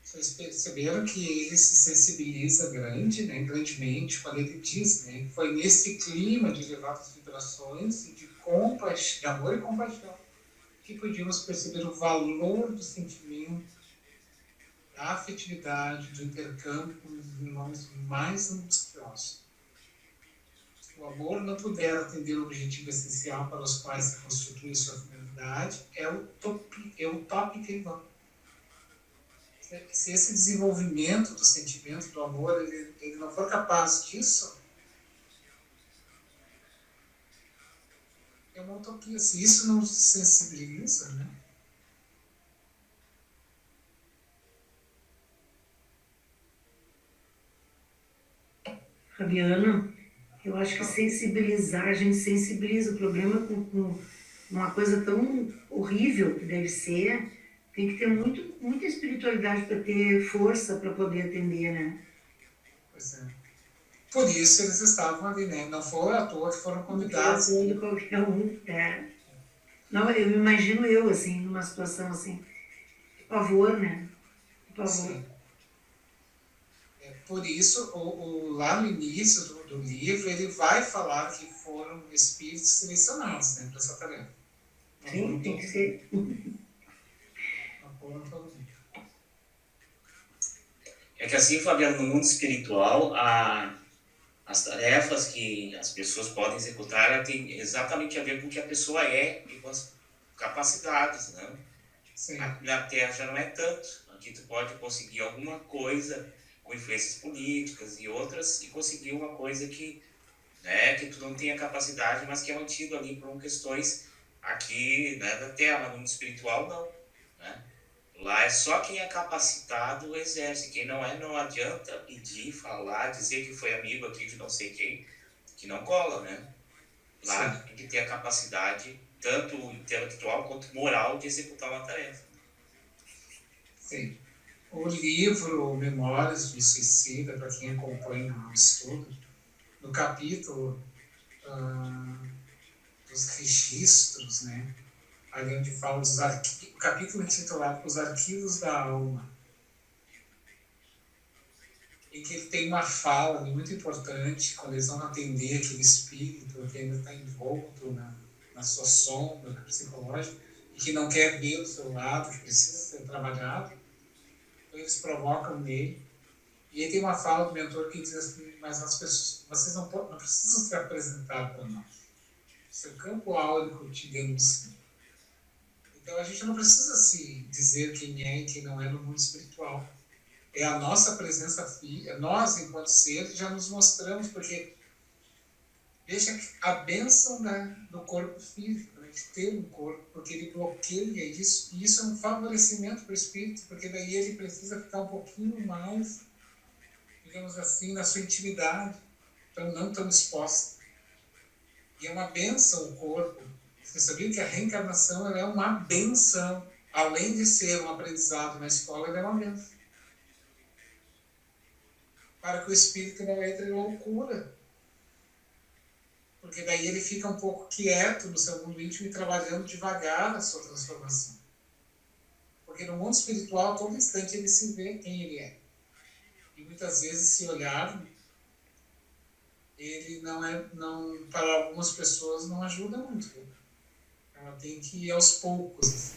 A: Vocês perceberam que ele se sensibiliza grandemente, quando ele diz, né, que foi nesse clima de elevadas vibrações e de amor e compaixão que podíamos perceber o valor do sentimento, da afetividade, do intercâmbio com os irmãos mais angustiosos. Se o amor não puder atender o objetivo essencial para os quais se constitui sua finalidade, é o tópico em vão. Se esse desenvolvimento do sentimento, do amor, ele não for capaz disso, é uma utopia. Se isso não se sensibiliza, né?
K: Fabiana, eu acho que sensibilizar, a gente sensibiliza. O problema com uma coisa tão horrível que deve ser, Tem que ter muita espiritualidade para ter força para poder atender, né?
A: Pois é. Por isso eles estavam ali, né? Não foi à toa que foram convidados.
K: Não foi qualquer um. Não, eu imagino eu, assim, numa situação assim, de pavor, né? De pavor.
A: Sim. Por isso, lá no início do livro, ele vai falar que foram espíritos selecionados, né, para essa tarefa.
K: Sim, tem que ser.
E: É que assim, Fabiano, no mundo espiritual, as tarefas que as pessoas podem executar, ela tem exatamente a ver com o que a pessoa é e com as capacidades, né?
A: Sim.
E: Na Terra já não é tanto. Aqui tu pode conseguir alguma coisa com influências políticas e outras, e conseguir uma coisa que, né, que tu não tem a capacidade, mas que é mantido ali por questões aqui, né, da Terra. No mundo espiritual, não. Né? Lá é só quem é capacitado exerce. Quem não é, não adianta pedir, falar, dizer que foi amigo aqui de não sei quem, que não cola, né? Lá tem que ter a capacidade, tanto intelectual quanto moral, de executar uma tarefa.
A: Sim. O livro Memórias do Suicida, para quem acompanha o estudo, no capítulo dos registros, né? Ali onde fala dos arquivos, o capítulo intitulado Os Arquivos da Alma, em que ele tem uma fala muito importante quando eles vão atender aquele espírito que ainda está envolto na sua sombra psicológica e que não quer ver do seu lado, que precisa ser trabalhado. Então eles provocam nele. E aí tem uma fala do mentor que diz assim: mas as pessoas, vocês não precisam se apresentar para nós. O seu campo áurico te denuncia. Então a gente não precisa se dizer quem é e quem não é no mundo espiritual. É a nossa presença física, nós enquanto seres já nos mostramos, porque deixa a bênção do corpo físico, né, de ter um corpo, porque ele bloqueia isso, e isso é um favorecimento para o espírito, porque daí ele precisa ficar um pouquinho mais, digamos assim, na sua intimidade, então não tão exposta. E é uma bênção o corpo. Você sabia que a reencarnação ela é uma bênção, além de ser um aprendizado na escola, ela é uma bênção. Para que o espírito não entre em loucura. Porque daí ele fica um pouco quieto no seu mundo íntimo e trabalhando devagar a sua transformação. Porque no mundo espiritual, a todo instante ele se vê quem ele é. E muitas vezes, se olhar, ele não, para algumas pessoas não ajuda muito. Ela tem que ir aos poucos. Assim.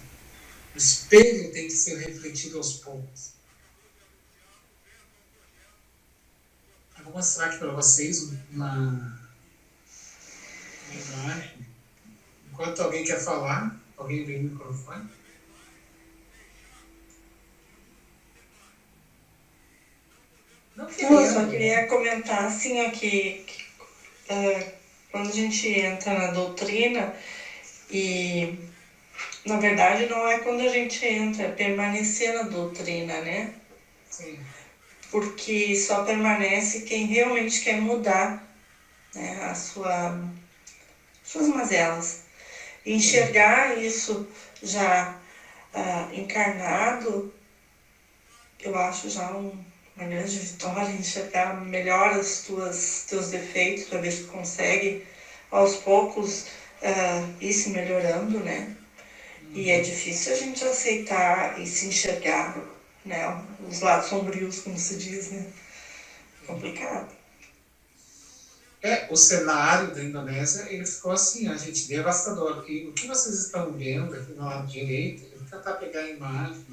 A: O espelho tem que ser refletido aos poucos. Eu vou mostrar aqui para vocês uma imagem. Enquanto alguém quer falar, alguém vem no microfone.
D: Eu só queria comentar assim aqui que quando a gente entra na doutrina, e na verdade não é quando a gente entra, é permanecer na doutrina, né?
A: Sim.
D: Porque só permanece quem realmente quer mudar, né, suas mazelas. E enxergar isso já encarnado, eu acho já uma grande vitória, enxergar melhor teus defeitos, para ver se consegue aos poucos ir se melhorando, né? E é difícil a gente aceitar e se enxergar, né? Os lados sombrios, como se diz, né? Complicado.
A: O cenário da Indonésia, ele ficou assim, a gente, devastador. E o que vocês estão vendo aqui no lado direito, eu vou tentar pegar a imagem.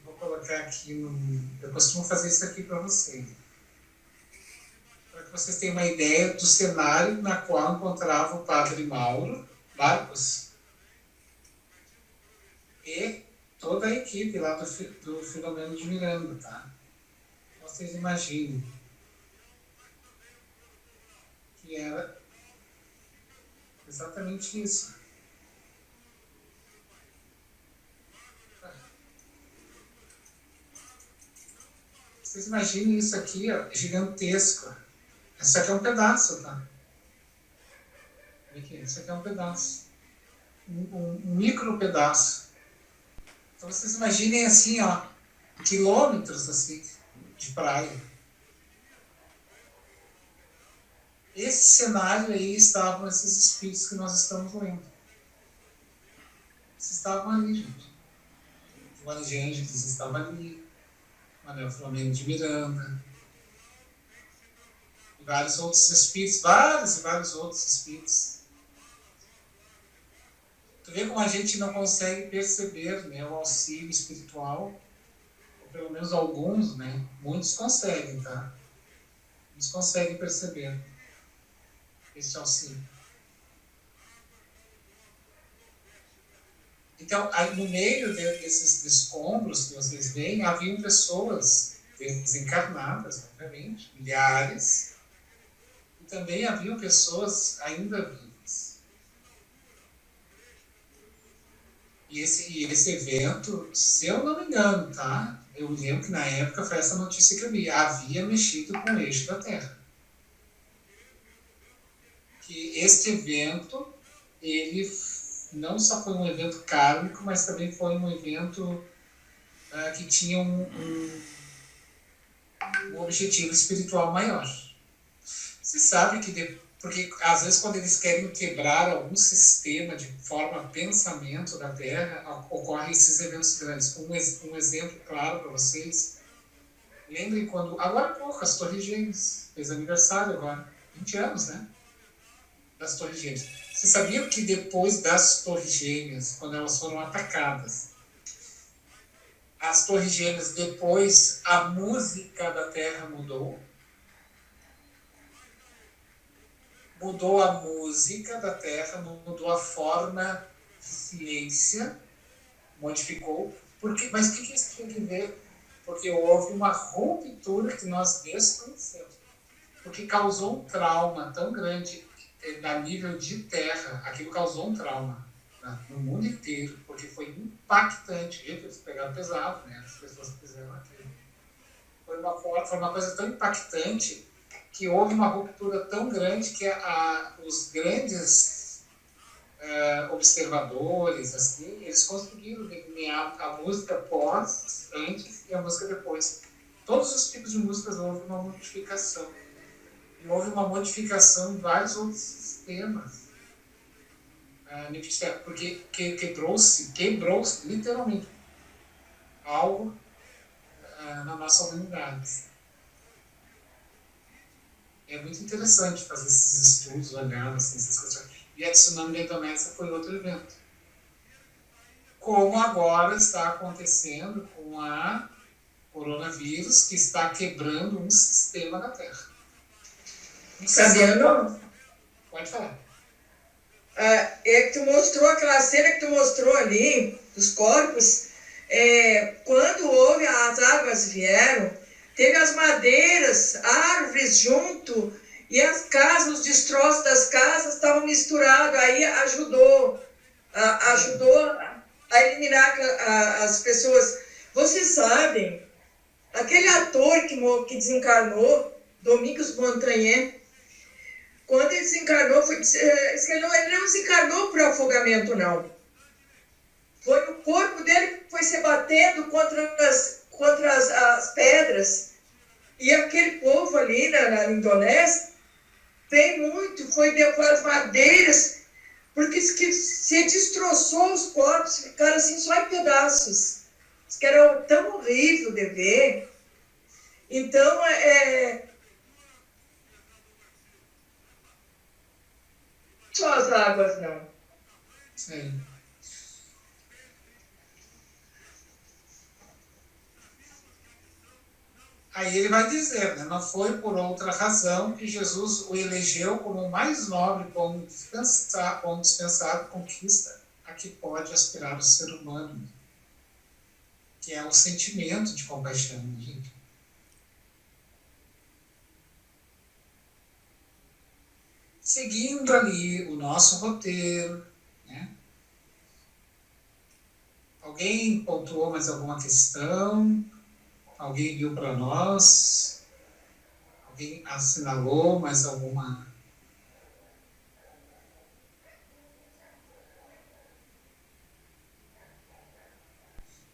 A: Vou colocar aqui eu costumo fazer isso aqui para vocês. Para que vocês tenham uma ideia do cenário na qual encontrava o padre Marcos e toda a equipe lá do Filomeno de Miranda, tá? Vocês imaginem que era exatamente isso. Vocês imaginem isso aqui, ó, gigantesco. Isso aqui é um pedaço, tá? Olha aqui, isso aqui é um pedaço. Um micro pedaço. Então vocês imaginem assim, ó, quilômetros assim, de praia. Esse cenário aí estavam esses espíritos que nós estamos lendo. Eles estavam ali, gente. O Joana de Ângeles estava ali, Manuel Flamengo de Miranda, e vários outros espíritos, vários outros espíritos. Tu vê como a gente não consegue perceber, né, o auxílio espiritual, ou pelo menos alguns, né? Muitos conseguem, tá? Muitos conseguem perceber esse auxílio. Então, aí, no meio desses escombros que vocês veem, haviam pessoas desencarnadas, obviamente, milhares, e também haviam pessoas ainda vivas. E esse evento, se eu não me engano, tá? Eu lembro que na época foi essa notícia que eu vi, havia mexido com o eixo da Terra. Que este evento, ele não só foi um evento kármico, mas também foi um evento que tinha um objetivo espiritual maior. Você sabe que, porque às vezes quando eles querem quebrar algum sistema de forma pensamento da Terra, ocorrem esses eventos grandes. Um exemplo claro para vocês, lembrem quando, agora há pouco, as Torres Gêmeas, fez aniversário agora, 20 anos, né? Das Torres Gêmeas. Você sabia que depois das Torres Gêmeas, quando elas foram atacadas, as Torres Gêmeas, depois a música da Terra mudou? Mudou a música da Terra, mudou a forma de ciência, modificou. Mas o que isso tinha que ver? Porque houve uma ruptura que nós desconhecemos. Porque causou um trauma tão grande a nível de terra. Aquilo causou um trauma, né, no mundo inteiro, porque foi impactante. Eles pegaram pesado, né? As pessoas que fizeram aquilo. Foi uma coisa tão impactante que houve uma ruptura tão grande que os grandes observadores, assim, eles conseguiram delinear a música antes e a música depois. Todos os tipos de músicas houve uma modificação. E houve uma modificação em vários outros sistemas. Porque quebrou-se literalmente algo na nossa humanidade. É muito interessante fazer esses estudos, olhar assim, essas coisas. E a tsunami da Indonésia foi outro evento. Como agora está acontecendo com a coronavírus, que está quebrando um sistema da Terra.
C: Fabiano?
A: Pode falar.
C: Que tu mostrou aquela cena que tu mostrou ali, dos corpos, quando houve, as águas vieram, teve as madeiras, árvores junto, e as casas, os destroços das casas estavam misturados, aí ajudou a eliminar as pessoas. Vocês sabem, aquele ator que desencarnou, Domingos Montanhet, quando ele desencarnou, ele não desencarnou por afogamento, não. Foi o corpo dele que foi se batendo contra as pedras. E aquele povo ali na Indonésia foi as madeiras, porque se destroçou os corpos, ficaram assim só em pedaços. Isso que era tão horrível de ver. Então, só as águas, não.
A: Sim. Aí ele vai dizer, né, não foi por outra razão que Jesus o elegeu como o mais nobre, como dispensado conquista a que pode aspirar o ser humano, que é o sentimento de compaixão, gente. Seguindo ali o nosso roteiro, né? Alguém pontuou mais alguma questão? Alguém viu para nós? Alguém assinalou mais alguma?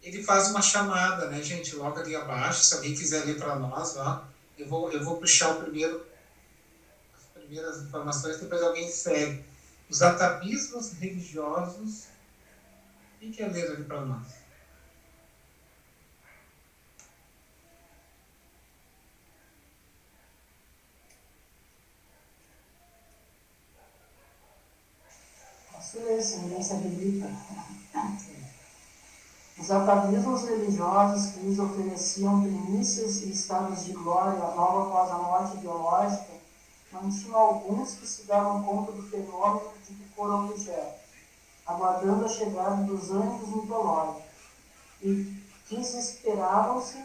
A: ele faz uma chamada, né, gente, logo ali abaixo, se alguém quiser ler para nós, ó, eu vou puxar as primeiras informações, depois alguém segue. Os atavismos religiosos, quem quer ler ali para nós?
D: Posso ler, se ninguém se habilita. Os atavismos religiosos que lhes ofereciam primícias e estados de glória logo após a morte biológica, não tinham alguns que se davam conta do fenômeno de que foram objeto, aguardando a chegada dos anjos mitológicos, e desesperavam-se,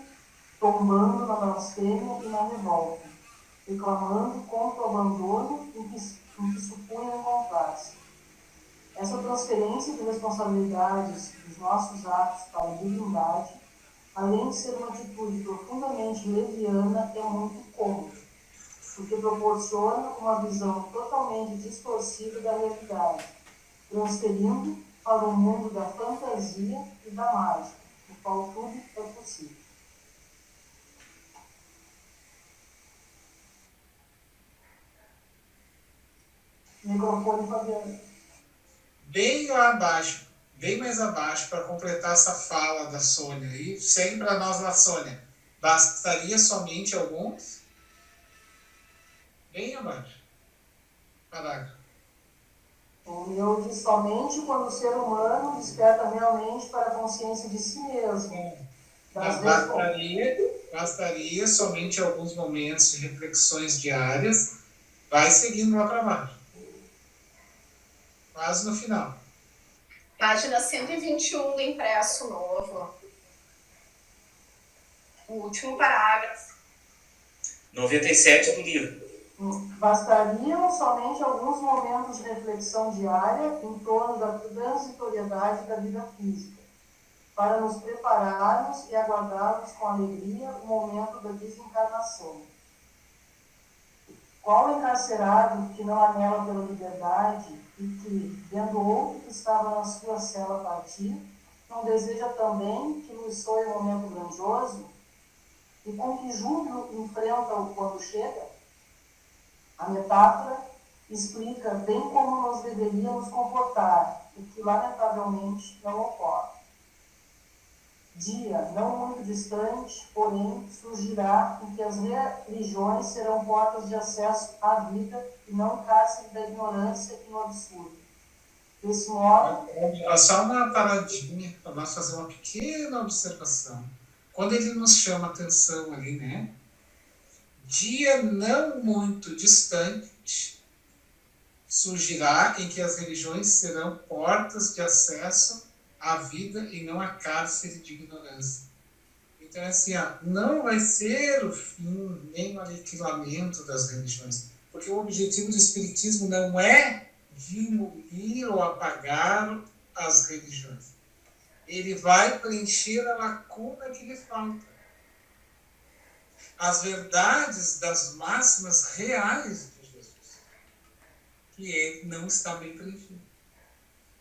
D: tombando na blasfêmia e na revolta, reclamando contra o abandono em que supunham encontrar-se. Essa transferência de responsabilidades dos nossos atos para a divindade, além de ser uma atitude profundamente leviana, é muito cômoda, porque proporciona uma visão totalmente distorcida da realidade, transferindo para o mundo da fantasia e da mágica, no qual tudo é possível. Microfone, Fabiano.
A: Bem lá abaixo, bem mais abaixo, para completar essa fala da Sônia. E segue para nós lá, Sônia. Bastaria somente alguns? Bem abaixo. Parágrafo.
D: O meu diz somente quando o ser humano desperta realmente para a consciência de si mesmo.
A: Bastaria somente alguns momentos de reflexões diárias. Vai seguindo lá para baixo. Quase no final.
J: Página 121 do impresso novo. O último parágrafo.
E: 97 do livro.
D: Bastariam somente alguns momentos de reflexão diária em torno da transitoriedade da vida física, para nos prepararmos e aguardarmos com alegria o momento da desencarnação. Qual encarcerado que não anela pela liberdade e que, vendo outro que estava na sua cela partir, não deseja também que nos soe um momento grandioso? E com que júbilo enfrenta-o quando chega? A metáfora explica bem como nós deveríamos comportar, o que lamentavelmente não ocorre. Dia, não muito distante, porém, surgirá em que as religiões serão portas de acesso à vida e não cárcere da ignorância e no absurdo. Desse modo...
A: Só uma paradinha para nós fazer uma pequena observação. Quando ele nos chama a atenção ali, né? Dia não muito distante surgirá em que as religiões serão portas de acesso à vida e não a cárcere de ignorância. Então, assim, não vai ser o fim nem o aniquilamento das religiões, porque o objetivo do Espiritismo não é diminuir ou apagar as religiões. Ele vai preencher a lacuna que lhe falta. As verdades das máximas reais de Jesus, que ele não está bem preenchido.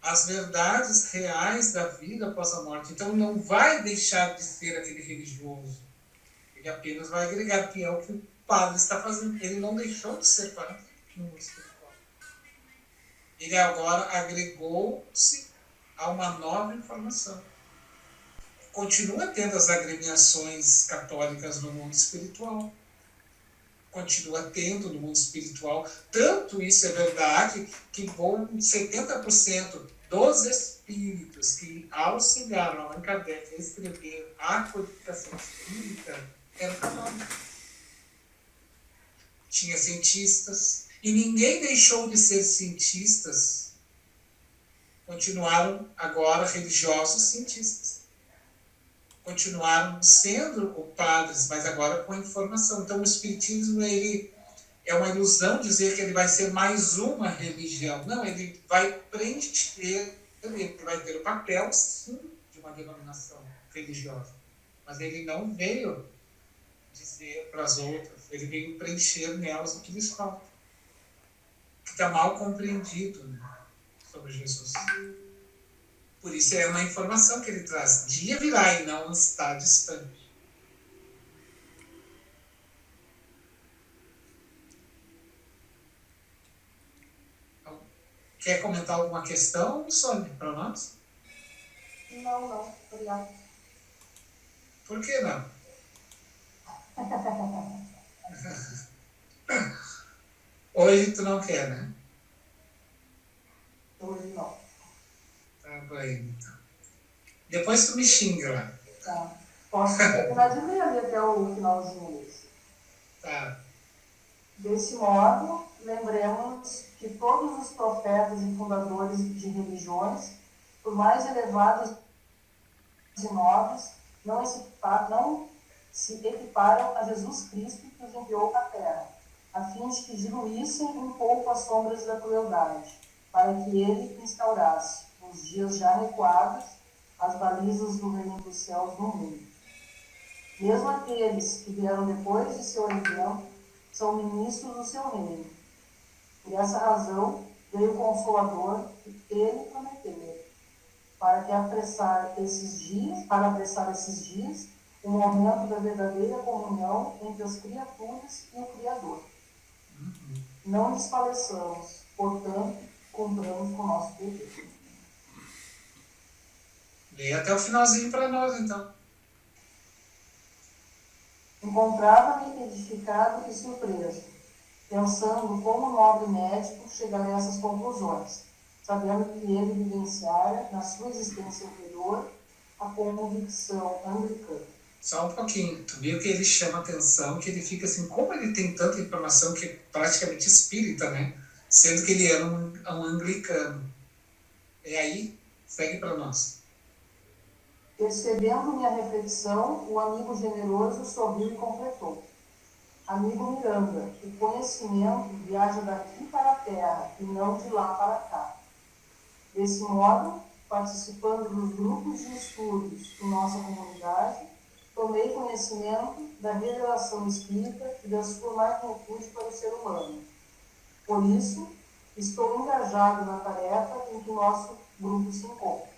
A: As verdades reais da vida após a morte. Então, não vai deixar de ser aquele religioso. Ele apenas vai agregar, que é o que o padre está fazendo. Ele não deixou de ser padre no mundo espiritual. Ele agora agregou-se a uma nova informação. Continua tendo as agremiações católicas no mundo espiritual. Continua tendo no mundo espiritual. Tanto isso é verdade que 70% dos espíritos que auxiliaram Allan Kardec a escrever a codificação espírita eram católicos. Tinha cientistas. E ninguém deixou de ser cientistas. Continuaram agora religiosos cientistas. Continuaram sendo padres, mas agora com informação. Então, o Espiritismo ele é uma ilusão dizer que ele vai ser mais uma religião. Não, ele vai preencher, ele vai ter o papel, sim, de uma denominação religiosa. Mas ele não veio dizer para as outras, ele veio preencher nelas o que lhes falta. Que está mal compreendido, né, sobre Jesus. Por isso é uma informação que ele traz. Dia virá e não está distante. Então, quer comentar alguma questão, Sônia, para nós?
I: Não. Obrigada.
A: Por que não? Hoje tu não quer, né?
I: Hoje não.
A: Tá bem, então. Depois tu me xinga lá.
I: Tá. Posso terminar de ler ali até o finalzinho desse.
A: Tá.
I: Desse modo, lembremos que todos os profetas e fundadores de religiões, por mais elevadas e nobres, não se equiparam a Jesus Cristo que os enviou à terra, a fim de que diluíssem um pouco as sombras da crueldade, para que ele instaurasse, nos dias já recuados, as balizas do reino dos céus no mundo. Mesmo aqueles que vieram depois de seu exemplo são ministros do seu reino. Por essa razão, veio o Consolador que ele prometeu, para apressar esses dias, o momento da verdadeira comunhão entre as criaturas e o Criador. Não desfaleçamos, portanto, cumpramos com o nosso dever.
A: Leia até o finalzinho para nós, então.
I: Encontrava-me edificado e surpreso, pensando como o nobre médico chegaria a essas conclusões, sabendo que ele vivenciara, na sua existência anterior, a convicção anglicana.
A: Só um pouquinho. Tu viu que ele chama atenção, que ele fica assim, como ele tem tanta informação que é praticamente espírita, né? Sendo que ele era um anglicano. E aí, segue para nós.
I: Percebendo minha reflexão, o amigo generoso sorriu e completou. Amigo Miranda, o conhecimento viaja daqui para a terra e não de lá para cá. Desse modo, participando dos grupos de estudos em nossa comunidade, tomei conhecimento da revelação espírita e da sua magnitude para o ser humano. Por isso, estou engajado na tarefa em que nosso grupo se encontra.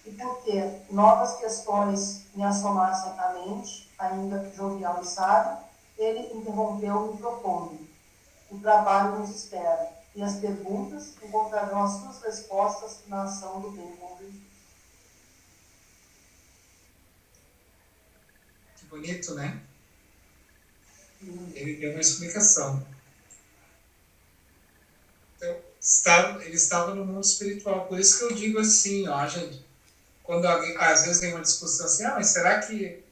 I: E porque novas questões me assomassem à mente, ainda jovial e sábio, ele interrompeu-me propondo: o trabalho nos espera, e as perguntas encontrarão as suas respostas na ação do bem com Jesus.
A: Que bonito, né? Ele deu uma explicação. Então, ele estava no mundo espiritual. Por isso que eu digo assim, ó, gente, quando alguém, às vezes tem uma discussão assim, mas será que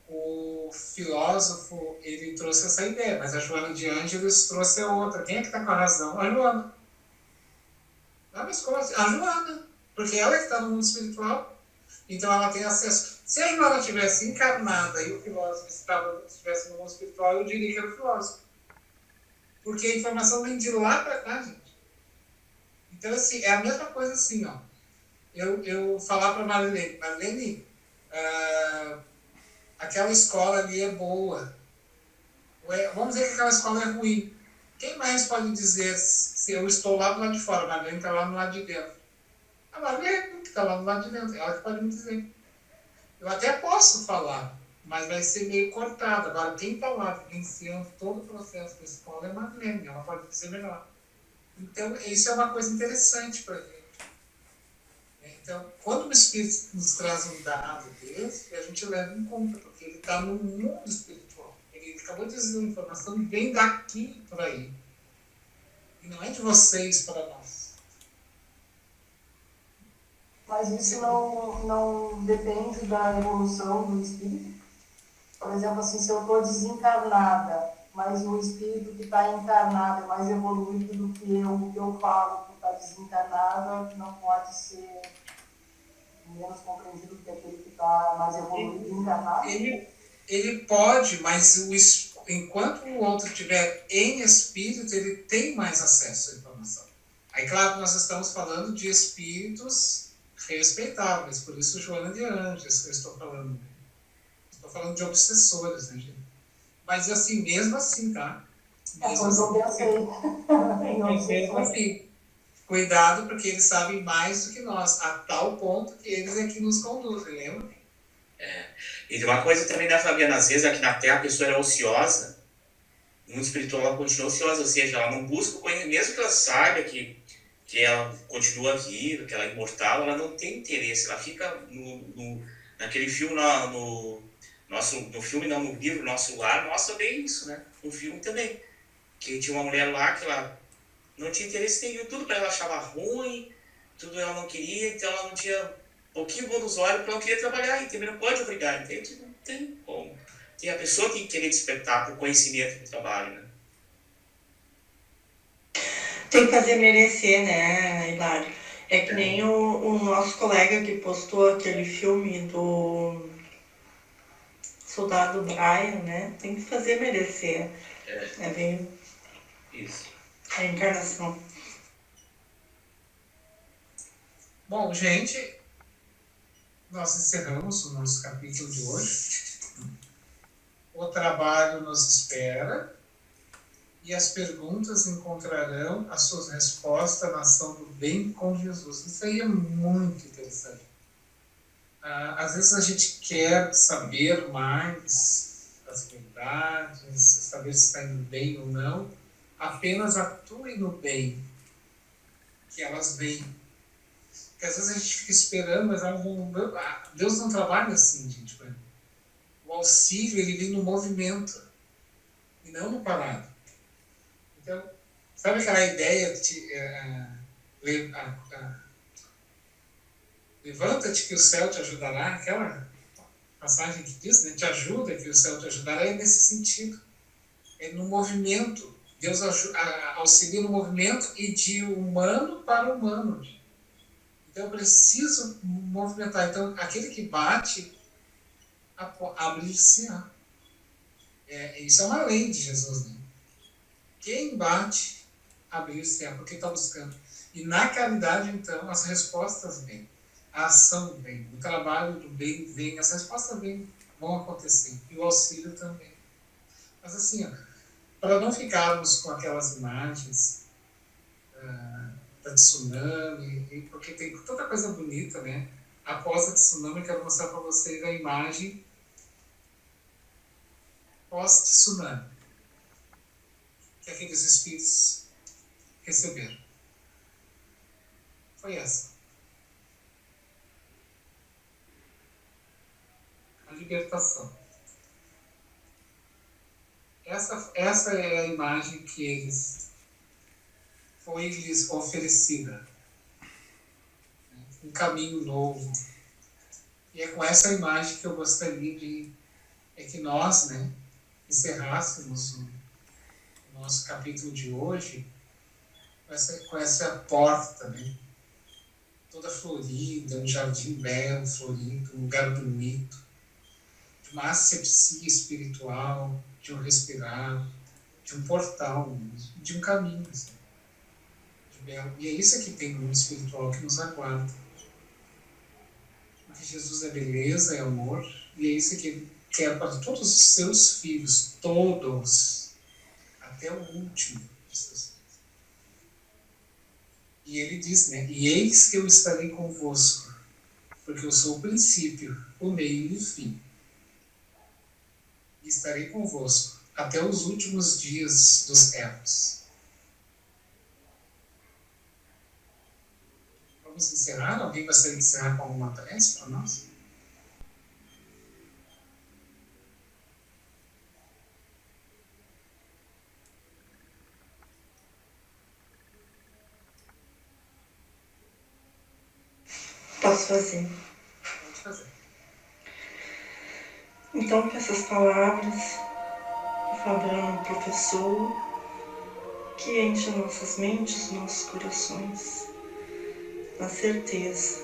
A: o filósofo, ele trouxe essa ideia, mas a Joana de Ângeles trouxe a outra. Quem é que está com a razão? A Joana. Mas como assim? A Joana. Porque ela é que está no mundo espiritual. Então ela tem acesso. Se a Joana tivesse encarnada e o filósofo estivesse no mundo espiritual, eu diria que era o filósofo. Porque a informação vem de lá para cá, gente. Então, assim, é a mesma coisa assim, ó. Eu falar para Marlene, aquela escola ali é boa. Vamos dizer que aquela escola é ruim. Quem mais pode dizer se eu estou lá do lado de fora, a Marlene está lá no lado de dentro? A Marlene que está lá no lado de dentro, ela que pode me dizer. Eu até posso falar, mas vai ser meio cortado. Agora, quem está lá vivenciando todo o processo da escola é a Marlene, ela pode dizer melhor. Então, isso é uma coisa interessante para a gente. Então, quando o Espírito nos traz um dado desse, a gente leva em conta, porque ele está no mundo espiritual. Ele acabou de dizer uma informação e vem daqui para aí. E não é de vocês para nós.
I: Mas isso não depende da evolução do espírito? Por exemplo, assim, se eu estou desencarnada, mas o espírito que está encarnado é mais evoluído do que o que eu falo que está desencarnada, não pode ser menos compreendido que aquele que está mais evoluído e encarnado?
A: Ele pode, mas enquanto o outro estiver em espírito, ele tem mais acesso à informação. Aí, claro, nós estamos falando de espíritos respeitáveis, por isso Joana de Ângeles que eu estou falando. Estou falando de obsessores, né, gente? Mas, assim, mesmo assim, tá? Mesmo assim. Cuidado, porque eles sabem mais do que nós, a tal ponto que eles é que nos conduzem, lembra?
E: E tem uma coisa também da Fabiana, às vezes aqui na Terra a pessoa era ociosa, no mundo espiritual ela continua ociosa, ou seja, ela não busca o conhecimento, mesmo que ela saiba que ela continua viva, que ela é imortal, ela não tem interesse, ela fica naquele filme, no filme não, no livro, Nosso Lar, mostra bem isso, né? No filme também, que tinha uma mulher lá que ela não tinha interesse nenhum, tudo para ela achava ruim, tudo ela não queria, então ela não tinha um pouquinho bom dos olhos, porque ela não queria trabalhar, e também não pode obrigar, entende? Não tem como. A pessoa tem que querer despertar por conhecimento do trabalho, né?
D: Tem que fazer merecer, né, Hilário? É que nem o nosso colega que postou aquele filme do Soldado Brian, né? Tem que fazer merecer. É bem...
E: Isso.
D: A encarnação.
A: Bom, gente, nós encerramos o nosso capítulo de hoje. O trabalho nos espera e as perguntas encontrarão as suas respostas na ação do bem com Jesus. Isso aí é muito interessante. Às vezes a gente quer saber mais as verdades, saber se está indo bem ou não. Apenas atue no bem, que elas vêm. Porque às vezes a gente fica esperando, mas Deus não trabalha assim, gente. O auxílio, ele vem no movimento, e não no parado. Então, sabe aquela ideia de levanta-te que o céu te ajudará? Aquela passagem que diz, né? Te ajuda que o céu te ajudará, é nesse sentido. É no movimento. Deus auxilia no movimento e de humano para humano. Então, eu preciso movimentar. Então, aquele que bate, abre-se-á. Isso é uma lei de Jesus, né? Quem bate, abre-se-á, porque está buscando. E na caridade, então, as respostas vêm. A ação vem. O trabalho do bem vem. As respostas vão acontecer. E o auxílio também. Mas assim, para não ficarmos com aquelas imagens da tsunami, porque tem toda coisa bonita, né? Após a tsunami, eu quero mostrar para vocês a imagem pós-tsunami, que aqueles espíritos receberam. Foi essa. A libertação. Essa é a imagem que foi-lhes oferecida. Um caminho novo. E é com essa imagem que eu gostaria que nós, né, encerrássemos o nosso capítulo de hoje com essa porta, né, toda florida, um jardim belo, florido, um lugar bonito, de uma asepsia espiritual, de um respirar, de um portal, de um caminho, assim, de belo. E é isso que tem no mundo espiritual que nos aguarda. Porque Jesus é beleza, é amor, e é isso que ele quer para todos os seus filhos, todos, até o último de seus filhos. E ele diz, né, e eis que eu estarei convosco, porque eu sou o princípio, o meio e o fim. E estarei convosco até os últimos dias dos éponas. Vamos encerrar? Alguém gostaria de encerrar com alguma prece para nós?
D: Posso fazer.
A: Pode fazer.
D: Então, com essas palavras, o Fabiano professor, que enche nossas mentes, nossos corações, na certeza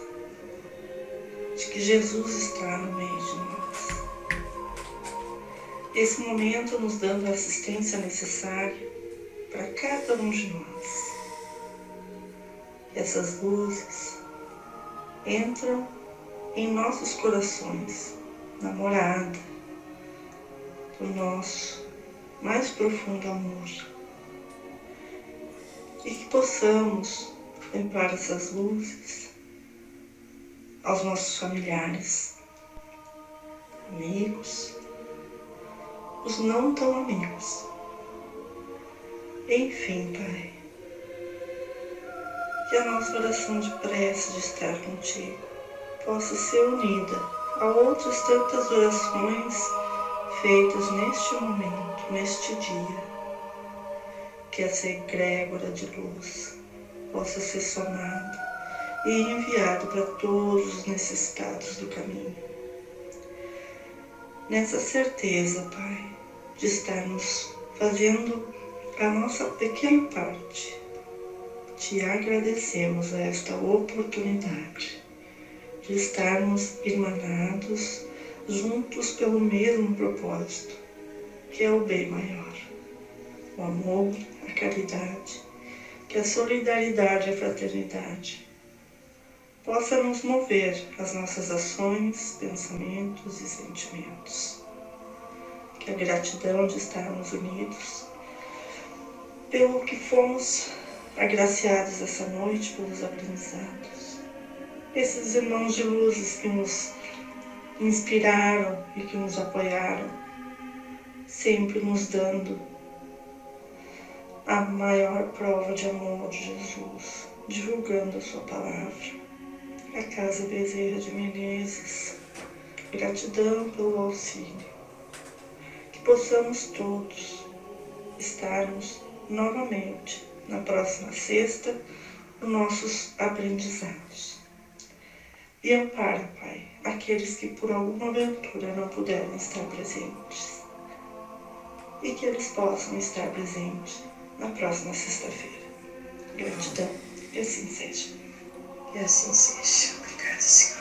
D: de que Jesus está no meio de nós. Esse momento nos dando a assistência necessária para cada um de nós. Essas luzes entram em nossos corações, na morada do nosso mais profundo amor. E que possamos limpar essas luzes, aos nossos familiares, amigos, os não tão amigos. Enfim, Pai, que a nossa oração de prece de estar contigo possa ser unida a outras tantas orações feitas neste momento, neste dia. Que essa egrégora de luz possa ser somada e enviada para todos os necessitados do caminho. Nessa certeza, Pai, de estarmos fazendo a nossa pequena parte, te agradecemos a esta oportunidade de estarmos irmanados juntos pelo mesmo propósito, que é o bem maior, o amor, a caridade, que a solidariedade e a fraternidade possa nos mover as nossas ações, pensamentos e sentimentos. Que a gratidão de estarmos unidos pelo que fomos agraciados essa noite, pelos aprendizados. Esses irmãos de luzes que nos inspiraram e que nos apoiaram, sempre nos dando a maior prova de amor de Jesus, divulgando a sua palavra. A Casa Bezerra de Menezes, gratidão pelo auxílio. Que possamos todos estarmos novamente na próxima sexta nos nossos aprendizados. E ampara, Pai, aqueles que por alguma aventura não puderam estar presentes. E que eles possam estar presentes na próxima sexta-feira. Gratidão, e assim seja.
C: E assim seja. Obrigada, Senhor.